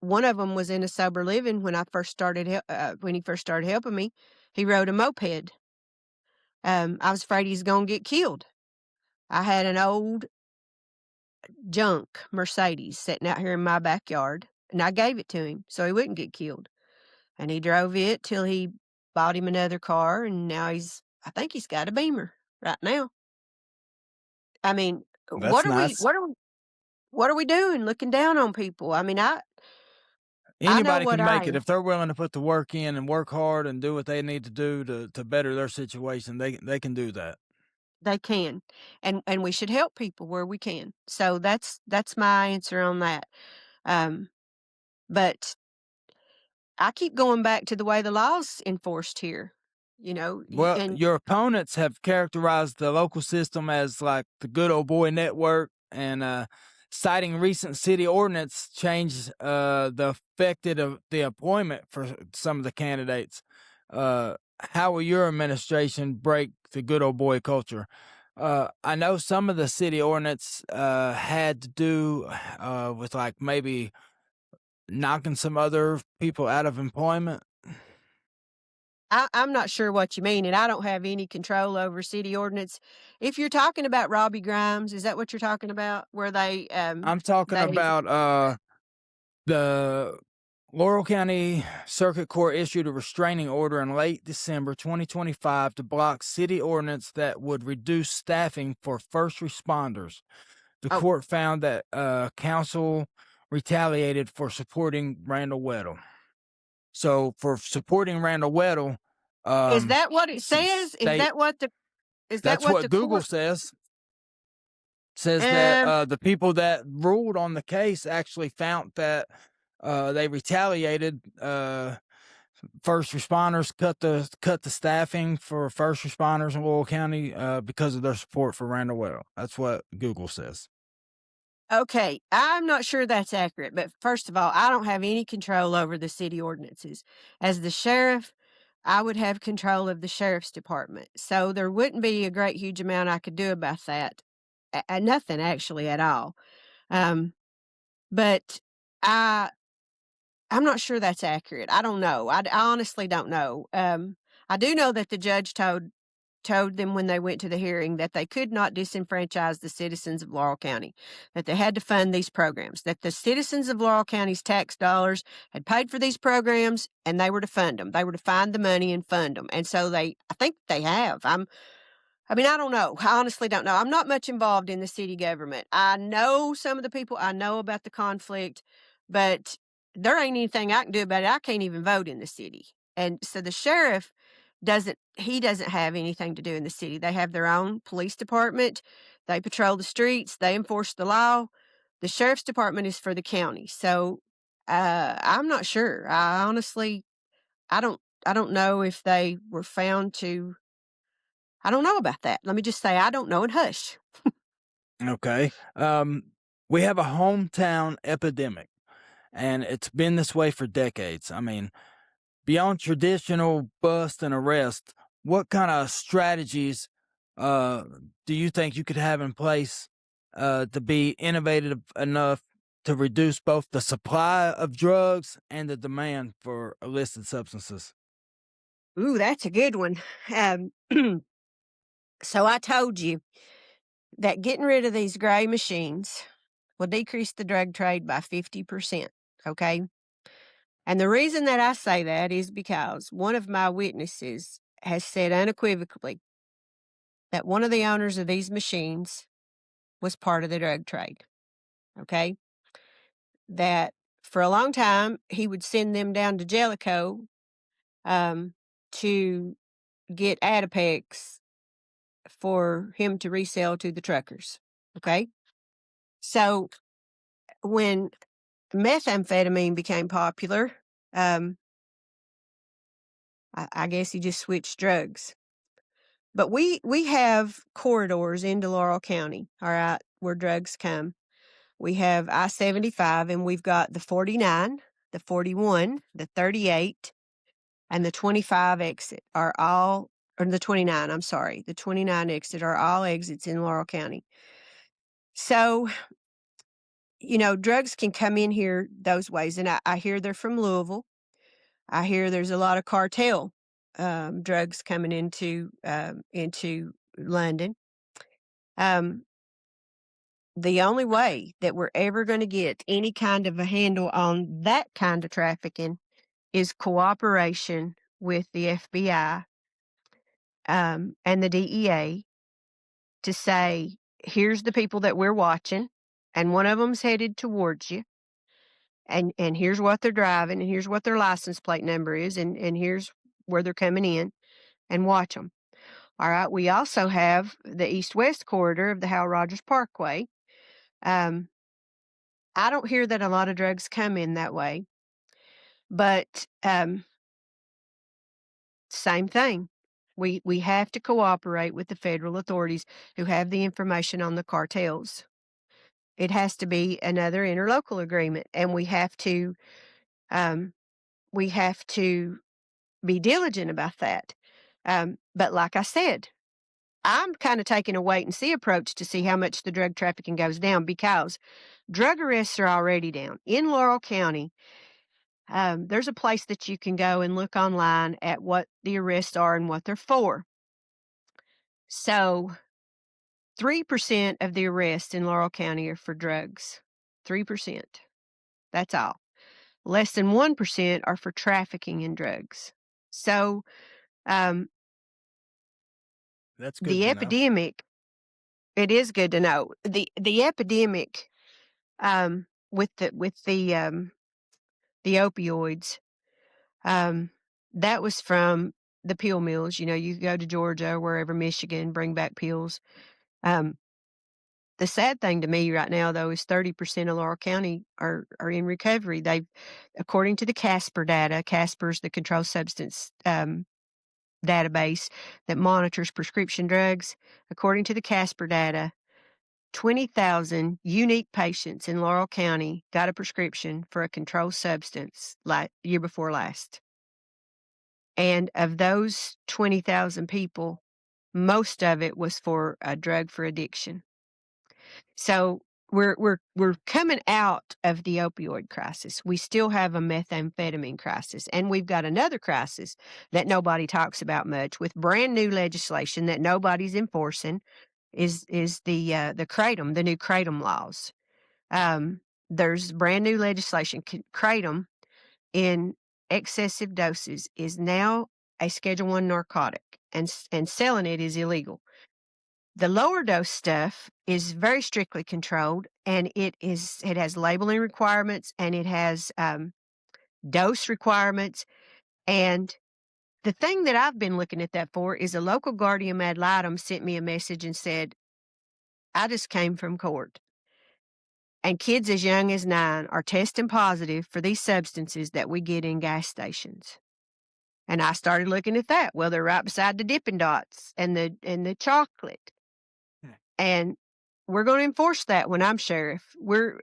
One of them was in a sober living when when he first started helping me. He rode a moped. I was afraid he's gonna get killed. I had an old junk Mercedes sitting out here in my backyard, and I gave it to him so he wouldn't get killed. And he drove it till he bought him another car, and now I think he's got a Beamer right now. I mean, That's nice. what are we doing looking down on people? I mean, I know Anybody what can make it I if they're willing to put the work in and work hard and do what they need to do to better their situation. They can do that. they can, and we should help people where we can. So that's my answer on that. Um, but I keep going back to the way the law's enforced here, Well, and your opponents have characterized the local system as like the good old boy network and citing recent city ordinance change the affected of the appointment for some of the candidates. How will your administration break the good old boy culture? I know some of the city ordinance had to do with like maybe knocking some other people out of employment. I'm not sure what you mean, and I don't have any control over city ordinance. If you're talking about Robbie Grimes, is that what you're talking about? Where I'm talking they about the Laurel County Circuit Court issued a restraining order in late December 2025 to block city ordinance that would reduce staffing for first responders. The oh, court found that council retaliated for supporting Randall Weddle. So for supporting Randall Weddle, is that what it says? they Is that that's what what the Google court says that um the people that ruled on the case actually found that they retaliated. First responders cut the staffing for first responders in Laurel County because of their support for Randall Well. That's what Google says. Okay, I'm not sure that's accurate, but first of all, I don't have any control over the city ordinances. As the sheriff, I would have control of the sheriff's department. So there wouldn't be a great huge amount I could do about that. Nothing actually at all. Um, but I I'm not sure that's accurate. I don't know. I honestly don't know. I do know that the judge told them when they went to the hearing that they could not disenfranchise the citizens of Laurel County, that they had to fund these programs, that the citizens of Laurel County's tax dollars had paid for these programs and they were to fund them. They were to find the money and fund them. And so I think they have. I mean, I don't know. I honestly don't know. I'm not much involved in the city government. I know some of the people, I know about the conflict, but there ain't anything I can do about it. I can't even vote in the city. And so the sheriff doesn't have anything to do in the city. They have their own police department. They patrol the streets, they enforce the law. The sheriff's department is for the county. So I'm not sure. I don't I don't know if they were found to I don't know about that. Let me just say I don't know and hush. Okay. We have a hometown epidemic, and it's been this way for decades. I mean, beyond traditional bust and arrest, what kind of strategies uh, do you think you could have in place to be innovative enough to reduce both the supply of drugs and the demand for illicit substances? Ooh, that's a good one. Um, so I told you that getting rid of these gray machines will decrease the drug trade by 50%. Okay. And the reason that I say that is because one of my witnesses has said unequivocally that one of the owners of these machines was part of the drug trade. Okay. That for a long time, he would send them down to Jellicoe um, to get Adipex for him to resell to the truckers. Okay. So when methamphetamine became popular, um, I guess he just switched drugs. But we have corridors into Laurel County, all right, where drugs come. We have I-75 and we've got the 49, the 41, the 38, and the 25 exit are all or the 29, I'm sorry, the 29 exit are all exits in Laurel County. So, drugs can come in here those ways, and I hear they're from Louisville. I hear there's a lot of cartel drugs coming into London. Um, the only way that we're ever going to get any kind of a handle on that kind of trafficking is cooperation with the FBI and the DEA to say here's the people that we're watching, and one of them's headed towards you, and here's what they're driving, and here's what their license plate number is, and here's where they're coming in, and watch them. All right. We also have the east-west corridor of the Hal Rogers Parkway. Um, I don't hear that a lot of drugs come in that way, but same thing. We have to cooperate with the federal authorities who have the information on the cartels. It has to be another interlocal agreement, and um, we have to be diligent about that. But like I said, I'm kind of taking a wait and see approach to see how much the drug trafficking goes down because drug arrests are already down. In Laurel County, there's a place that you can go and look online at what the arrests are and what they're for. So 3% of the arrests in Laurel County are for drugs. 3%. That's all. Less than 1% are for trafficking in drugs. So um, That's good the to know. epidemic, it is good to know. The epidemic with the opioids, um, that was from the pill mills. You know, you go to Georgia or wherever, Michigan, bring back pills. Um, the sad thing to me right now, though, is 30% of Laurel County are in recovery. They've, according to the Casper data, Casper's the controlled substance database that monitors prescription drugs. According to the Casper data, 20,000 unique patients in Laurel County got a prescription for a controlled substance like year before last. And of those 20,000 people, most of it was for a drug for addiction. So we're coming out of the opioid crisis. We still have a methamphetamine crisis, and we've got another crisis that nobody talks about much with brand new legislation that nobody's enforcing is the kratom, the new kratom laws. There's brand new legislation. Kratom in excessive doses is now a Schedule 1 narcotic, and selling it is illegal. The lower dose stuff is very strictly controlled, and it has labeling requirements, and it has dose requirements. And the thing that I've been looking at that for is a local guardian ad litem sent me a message and said, "I just came from court, and kids as young as 9 are testing positive for these substances that we get in gas stations." And I started looking at that. Well, they're right beside the Dippin' Dots and the chocolate. Yeah. And we're gonna enforce that when I'm sheriff.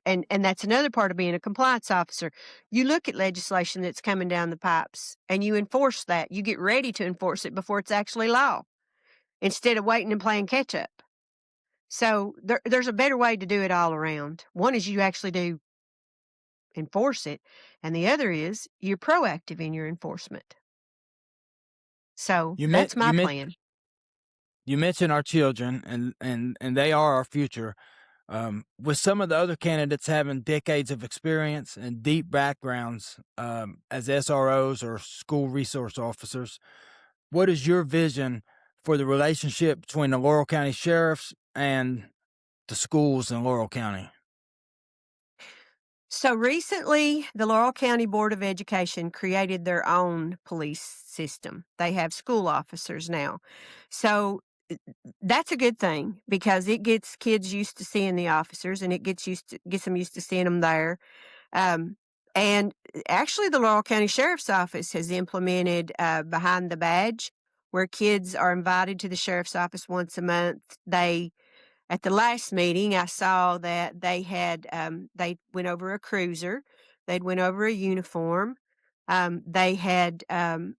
And that's another part of being a compliance officer. You look at legislation that's coming down the pipes and you enforce that. You get ready to enforce it before it's actually law instead of waiting and playing catch up. So there's a better way to do it all around. One is you actually do enforce it, and the other is you're proactive in your enforcement. So You met that's my you met plan. you mentioned our children, and they are our future. With some of the other candidates having decades of experience and deep backgrounds as SROs or school resource officers, what is your vision for the relationship between the Laurel County sheriffs and the schools in Laurel County? So recently, the Laurel County Board of Education created their own police system. They have school officers now. So that's a good thing because it gets kids used to seeing the officers and it gets them used to seeing them there. Um, and actually, the Laurel County Sheriff's Office has implemented behind the badge, where kids are invited to the sheriff's office once a month. At the last meeting, I saw that they went over a cruiser, they'd went over a uniform, they had the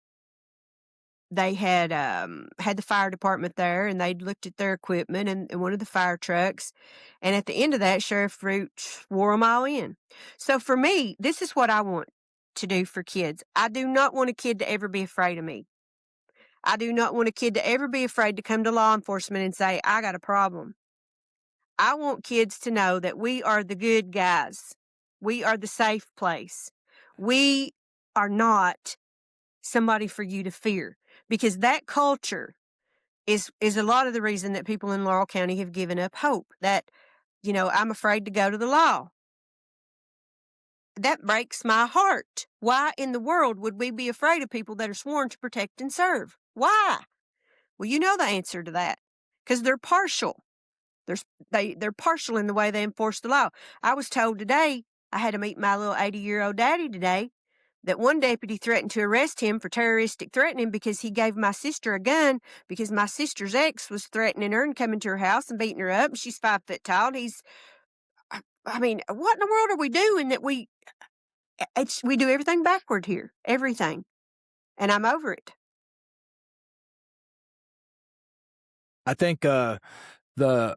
fire department there, and they'd looked at their equipment and one of the fire trucks, and at the end of that, Sheriff Root wore them all in. So for me, this is what I want to do for kids. I do not want a kid to ever be afraid of me. I do not want a kid to ever be afraid to come to law enforcement and say, "I got a problem." I want kids to know that we are the good guys. We are the safe place. We are not somebody for you to fear because that culture is a lot of the reason that people in Laurel County have given up hope. That, I'm afraid to go to the law. That breaks my heart. Why in the world would we be afraid of people that are sworn to protect and serve? Why? Well, you know the answer to that, because they're partial. They're partial in the way they enforce the law. I was told today, I had to meet my little 80-year-old daddy today, that one deputy threatened to arrest him for terroristic threatening because he gave my sister a gun because my sister's ex was threatening her and coming to her house and beating her up. And she's 5 foot tall. And I mean, what in the world are we doing that we do everything backward here, everything. And I'm over it. I think the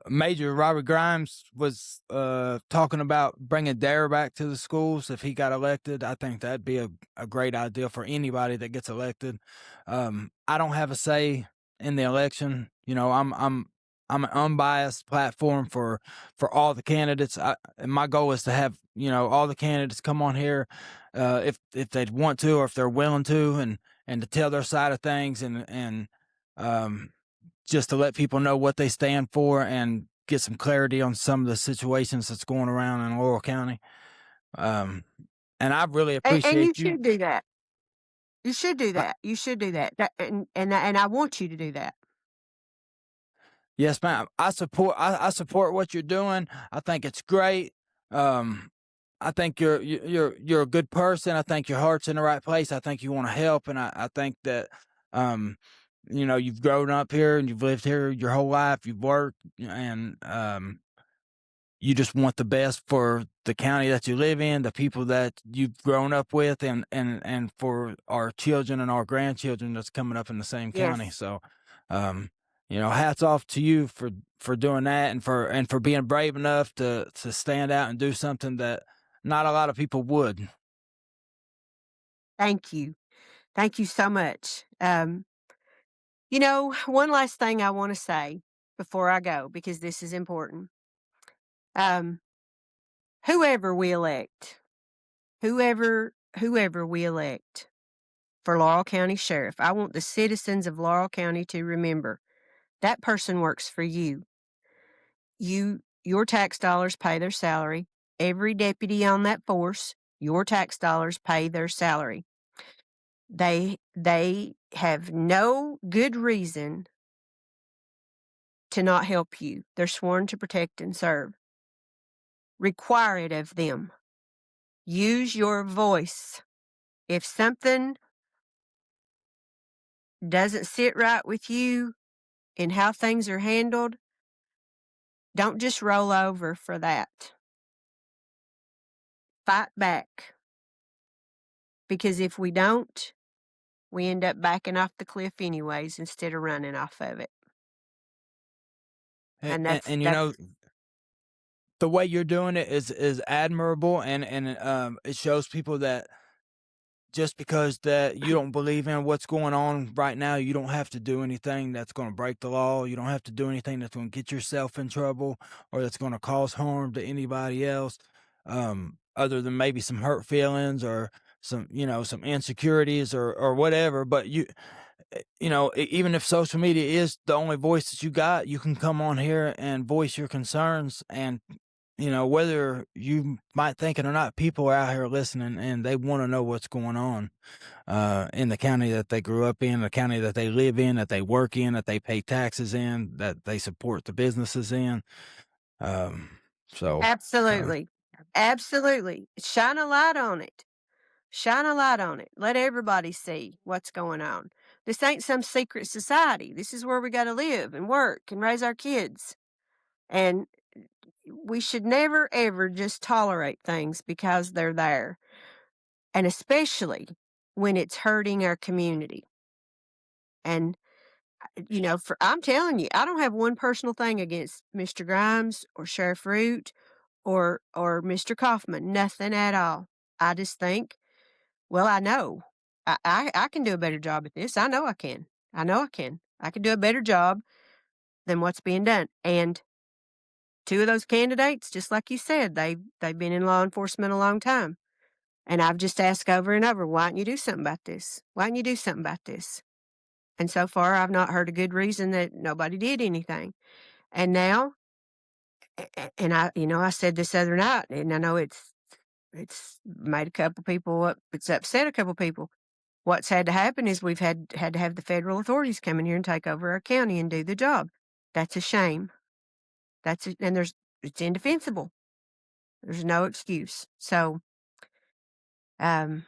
Major Robert Grimes was talking about bringing Dare back to the schools if he got elected. I think that'd be a great idea for anybody that gets elected. I don't have a say in the election. I'm an unbiased platform for all the candidates. And my goal is to have all the candidates come on here if they want to or if they're willing to, and to tell their side of things, and um, just to let people know what they stand for and get some clarity on some of the situations that's going around in Laurel County. Um, and I really And you appreciate you. should do that. You should do I, that. You should do that. And I want you to do that. yes, ma'am. I support what you're doing. I think it's great. Um, I think you're a good person. I think your heart's in the right place. I think you want to help, and I think that um, you've grown up here and you've lived here your whole life. You've worked, and you just want the best for the county that you live in, the people that you've grown up with, and for our children and our grandchildren that's coming up in the same county. Yes. So, um, hats off to you for doing that, and for being brave enough to stand out and do something that not a lot of people would. Thank you. Thank you so much. One last thing I want to say before I go, because this is important. Um, whoever we elect, whoever we elect for Laurel County Sheriff, I want the citizens of Laurel County to remember that person works for you. Your tax dollars pay their salary. Every deputy on that force, your tax dollars pay their salary. They have no good reason to not help you. They're sworn to protect and serve. Require it of them. Use your voice. If something doesn't sit right with you in how things are handled, don't just roll over for that. Fight back. Because if we don't, we end up backing off the cliff anyways instead of running off of it. And, And and, that's and that's the way you're doing it is admirable, and it shows people that just because that you don't believe in what's going on right now, you don't have to do anything that's going to break the law. You don't have to do anything that's going to get yourself in trouble or that's going to cause harm to anybody else, other than maybe some hurt feelings or some insecurities or whatever. But even if social media is the only voice that you got, you can come on here and voice your concerns. And whether you might think it or not, people are out here listening and they want to know what's going on in the county that they grew up in, the county that they live in, that they work in, that they pay taxes in, that they support the businesses in. Um, so, uh, absolutely. Absolutely. Shine a light on it. Shine a light on it. Let everybody see what's going on. This ain't some secret society. This is where we got to live and work and raise our kids. And we should never, ever just tolerate things because they're there. And especially when it's hurting our community. And, I'm telling you, I don't have one personal thing against Mr. Grimes or Sheriff Root or Mr. Kaufman. Nothing at all. I just think, well, I know I can do a better job at this. I know I can. I know I can. I can do a better job than what's being done. And two of those candidates, just like you said, they've been in law enforcement a long time. And I've just asked over and over, why don't you do something about this? Why don't you do something about this? And so far, I've not heard a good reason that nobody did anything. And now, and I said this other night, and I know it's made a couple people up. It's upset a couple people. What's had to happen is we've had to have the federal authorities come in here and take over our county and do the job. That's a shame. And it's indefensible. There's no excuse. So, um,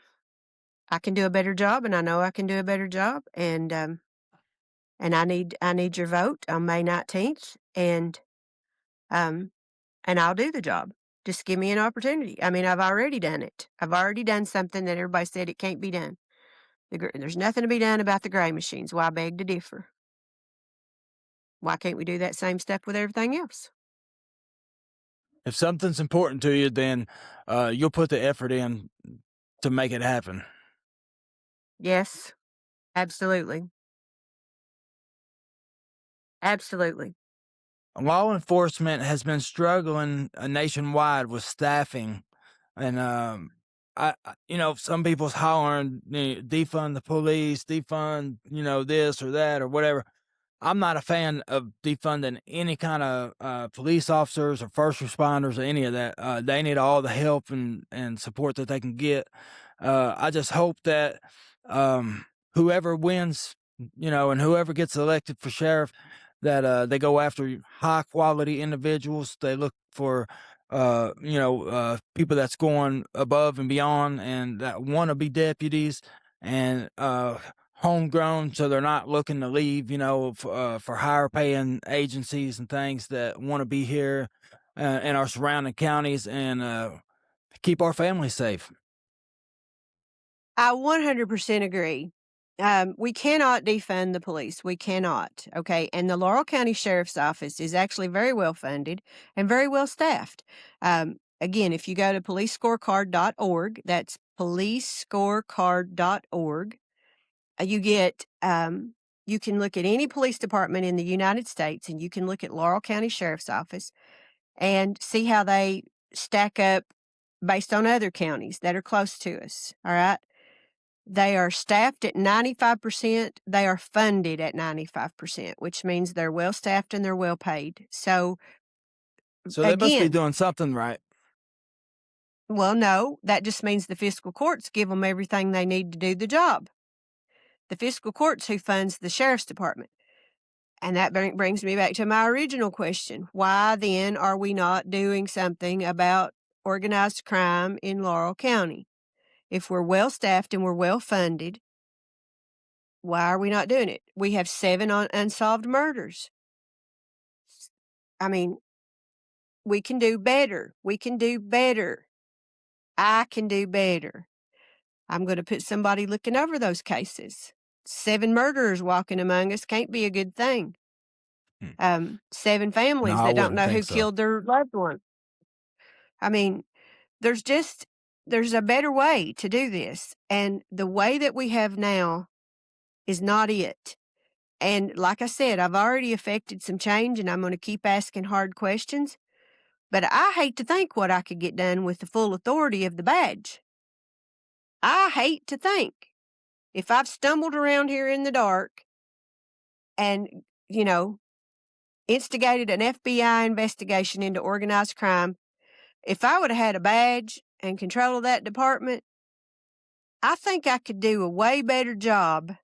I can do a better job, and I know I can do a better job, and I need your vote on May 19th, um, and I'll do the job. Just give me an opportunity. I mean, I've already done it. I've already done something that everybody said it can't be done. There's nothing to be done about the gray machines. Why beg to differ? Why can't we do that same stuff with everything else? If something's important to you, then you'll put the effort in to make it happen. Yes, absolutely. Absolutely. Law enforcement has been struggling nationwide with staffing, and some people's hollering, defund the police, defund, this or that or whatever. I'm not a fan of defunding any kind of police officers or first responders or any of that. They need all the help and support that they can get. I just hope that whoever wins, and whoever gets elected for sheriff, that they go after high quality individuals. They look for people that's going above and beyond and that want to be deputies and homegrown, so they're not looking to leave, for higher paying agencies and things that want to be here in our surrounding counties and keep our families safe. I 100% agree. We cannot defund the police. We cannot. Okay. And the Laurel County Sheriff's Office is actually very well funded and very well staffed. Again, if you go to policescorecard.org, that's policescorecard.org, you can look at any police department in the United States and you can look at Laurel County Sheriff's Office and see how they stack up based on other counties that are close to us. All right. They are staffed at 95%. They are funded at 95%, which means they're well staffed and they're well paid. So, So they must be again, doing something right. well, no, that just means the fiscal courts give them everything they need to do the job. The fiscal court's who funds the sheriff's department. And that brings me back to my original question. Why then are we not doing something about organized crime in Laurel County? If we're well staffed and we're well funded, why are we not doing it? We have 7 unsolved murders. I mean, we can do better. We can do better. I can do better. I'm going to put somebody looking over those cases. 7 murderers walking among us can't be a good thing. Hmm. 7 No, families I that don't wouldn't know think who so. killed their loved one. I mean, there's just there's a better way to do this, and the way that we have now is not it. And like I said, I've already affected some change, and I'm going to keep asking hard questions. But I hate to think what I could get done with the full authority of the badge. I hate to think if I've stumbled around here in the dark and, you know, instigated an FBI investigation into organized crime, if I would have had a badge and control of that department, I think I could do a way better job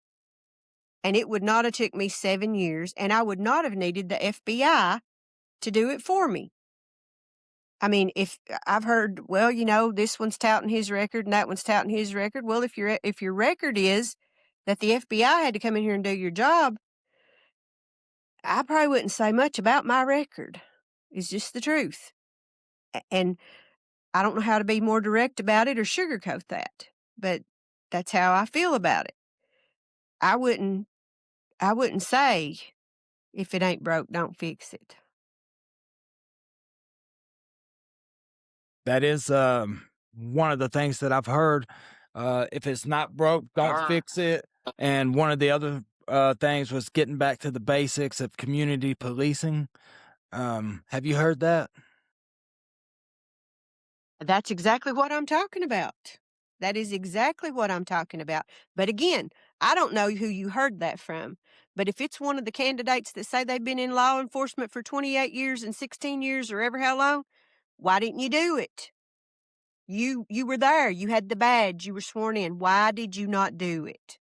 and it would not have took me 7 years and I would not have needed the FBI to do it for me. I mean, if I've heard, well, this one's touting his record and that one's touting his record. Well, if your record is that the FBI had to come in here and do your job, I probably wouldn't say much about my record. It's just the truth. And I don't know how to be more direct about it or sugarcoat that, but that's how I feel about it. I wouldn't I wouldn't say if it ain't broke, don't fix it. That is one of the things that I've heard. If it's not broke, don't fix it. And one of the other things was getting back to the basics of community policing. Have you heard that? That's exactly what I'm talking about. That is exactly what I'm talking about. But again, I don't know who you heard that from, but if it's one of the candidates that say they've been in law enforcement for 28 years and 16 years or ever how long, why didn't you do it? You were there, you had the badge, you were sworn in. Why did you not do it?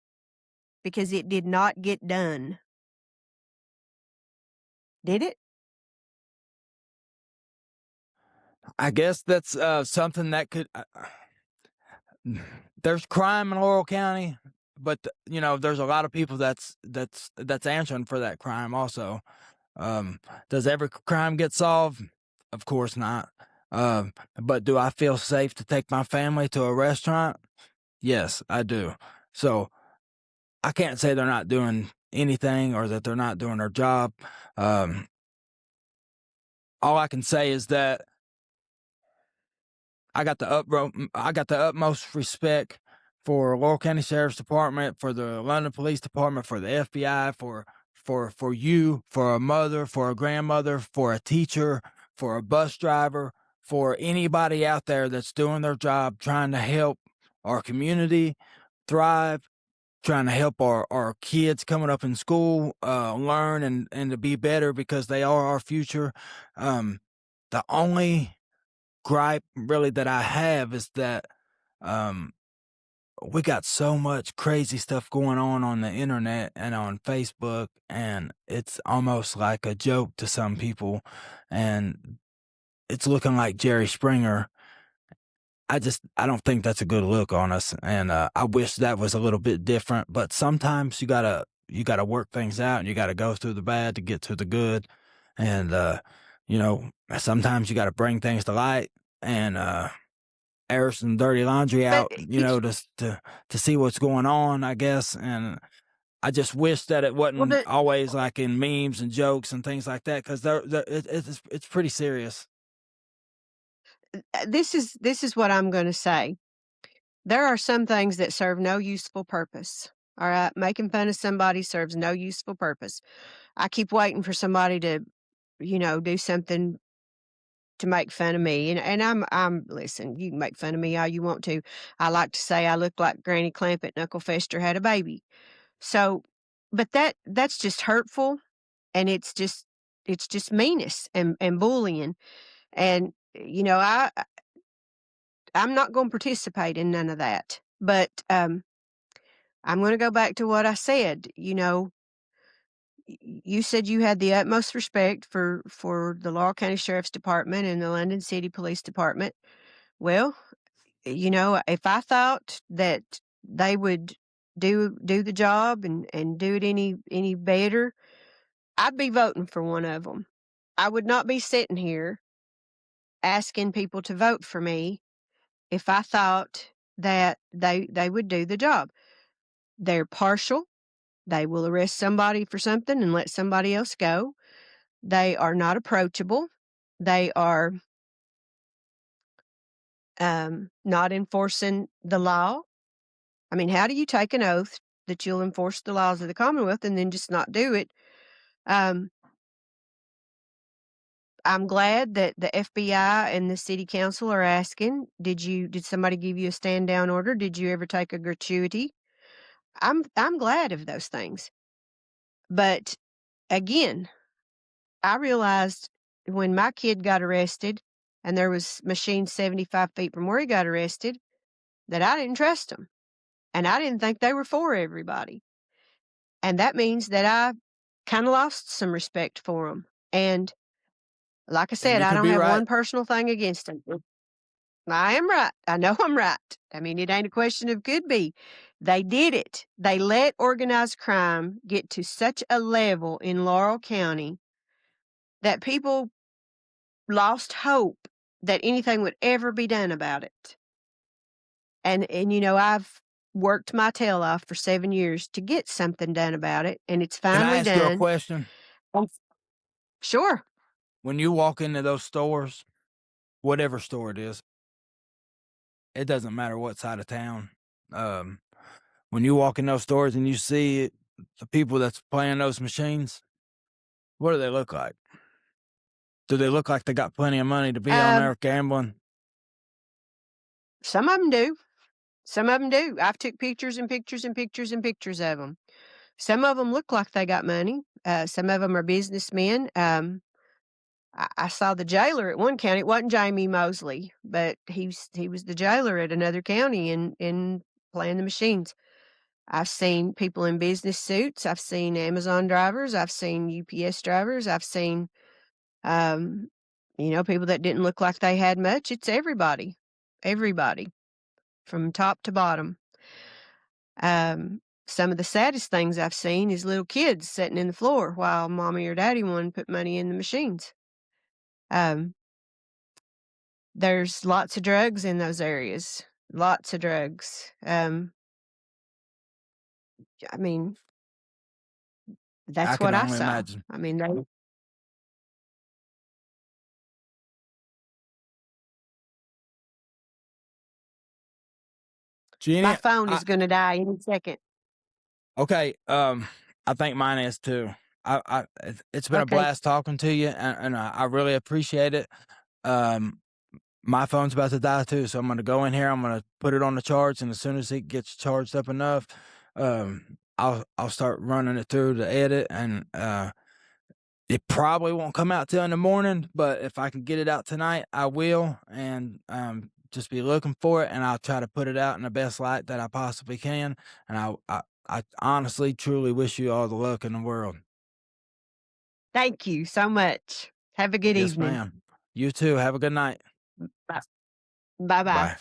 Because it did not get done. Did it? I guess that's something that could. There's crime in Laurel County, but there's a lot of people that's answering for that crime also. Does every crime get solved? Of course not. But do I feel safe to take my family to a restaurant? Yes, I do. So I can't say they're not doing anything or that they're not doing their job. Um, all I can say is that I got the utmost respect for Laurel County Sheriff's Department, for the London Police Department, for the FBI, for you, for a mother, for a grandmother, for a teacher, for a bus driver, for anybody out there that's doing their job, trying to help our community thrive, trying to help our kids coming up in school learn and to be better because they are our future. The only gripe really that I have is that um, we got so much crazy stuff going on the internet and on Facebook, and it's almost like a joke to some people, and it's looking like Jerry Springer. I don't think that's a good look on us, and I wish that was a little bit different. But sometimes you gotta work things out, and you gotta go through the bad to get to the good, and you know sometimes you gotta bring things to light and air some dirty laundry But out, to see what's going on, I guess. And I just wish that it well, wasn't always like in memes and jokes and things like that, because it's pretty serious. this is what I'm gonna say. There are some things that serve no useful purpose. All right, making fun of somebody serves no useful purpose. I keep waiting for somebody to, do something to make fun of me, and I'm listen. You can make fun of me all you want to. I like to say I look like Granny Clamp at Knuckle Fester had a baby. So, but that's just hurtful, and it's just meanness and bullying, and I'm not going to participate in none of that. But I'm going to go back to what I said. You said you had the utmost respect for the Laurel County Sheriff's Department and the London City Police Department. Well, if I thought that they would do the job and do it any better, I'd be voting for one of them. I would not be sitting here asking people to vote for me if I thought that they would do the job. They're partial. They will arrest somebody for something and let somebody else go. They are not approachable. They are not enforcing the law. I mean, how do you take an oath that you'll enforce the laws of the Commonwealth and then just not do it? Um, I'm glad that the FBI and the city council are asking, did somebody give you a stand down order? Did you ever take a gratuity? I'm glad of those things. But again, I realized when my kid got arrested and there was machines 75 feet from where he got arrested that I didn't trust them. And I didn't think they were for everybody. And that means that I kind of lost some respect for them. And like I And said, you I could don't be have right. one personal thing against them. I am right. I know I'm right. I mean, it ain't a question of could be. They did it. They let organized crime get to such a level in Laurel County that people lost hope that anything would ever be done about it. And I've worked my tail off for 7 years to get something done about it, and it's Can I finally ask you a done. question? Um, Sure. When you walk into those stores, whatever store it is, it doesn't matter what side of town. Um, when you walk in those stores and you see the people that's playing those machines, what do they look like? Do they look like they got plenty of money to be on Um, there gambling? some of them do. Some of them do. I've took pictures and pictures and pictures and pictures of them. Some of them look like they got money. Some of them are businessmen. I saw the jailer at one county. It wasn't Jamie Mosley, but he was the jailer at another county in playing the machines. I've seen people in business suits. I've seen Amazon drivers. I've seen UPS drivers. I've seen, um, people that didn't look like they had much. It's everybody from top to bottom. Some of the saddest things I've seen is little kids sitting in the floor while mommy or daddy one put money in the machines. Um, there's lots of drugs in those areas. Lots of drugs. I mean, I that's can what I only saw. imagine. I mean, my Jeannie, phone is gonna die any second. okay, I think mine is too. It's been a Okay. blast talking to you, and I really appreciate it. Um, my phone's about to die too, so I'm gonna go in here. I'm gonna put it on the charge, and as soon as it gets charged up enough, I'll start running it through the edit, and it probably won't come out till in the morning. But if I can get it out tonight, I will, and just be looking for it, and I'll try to put it out in the best light that I possibly can. And I honestly, truly wish you all the luck in the world. Thank you so much. Have a good Yes, evening. ma'am. You too. Have a good night. Bye. Bye-bye. Bye.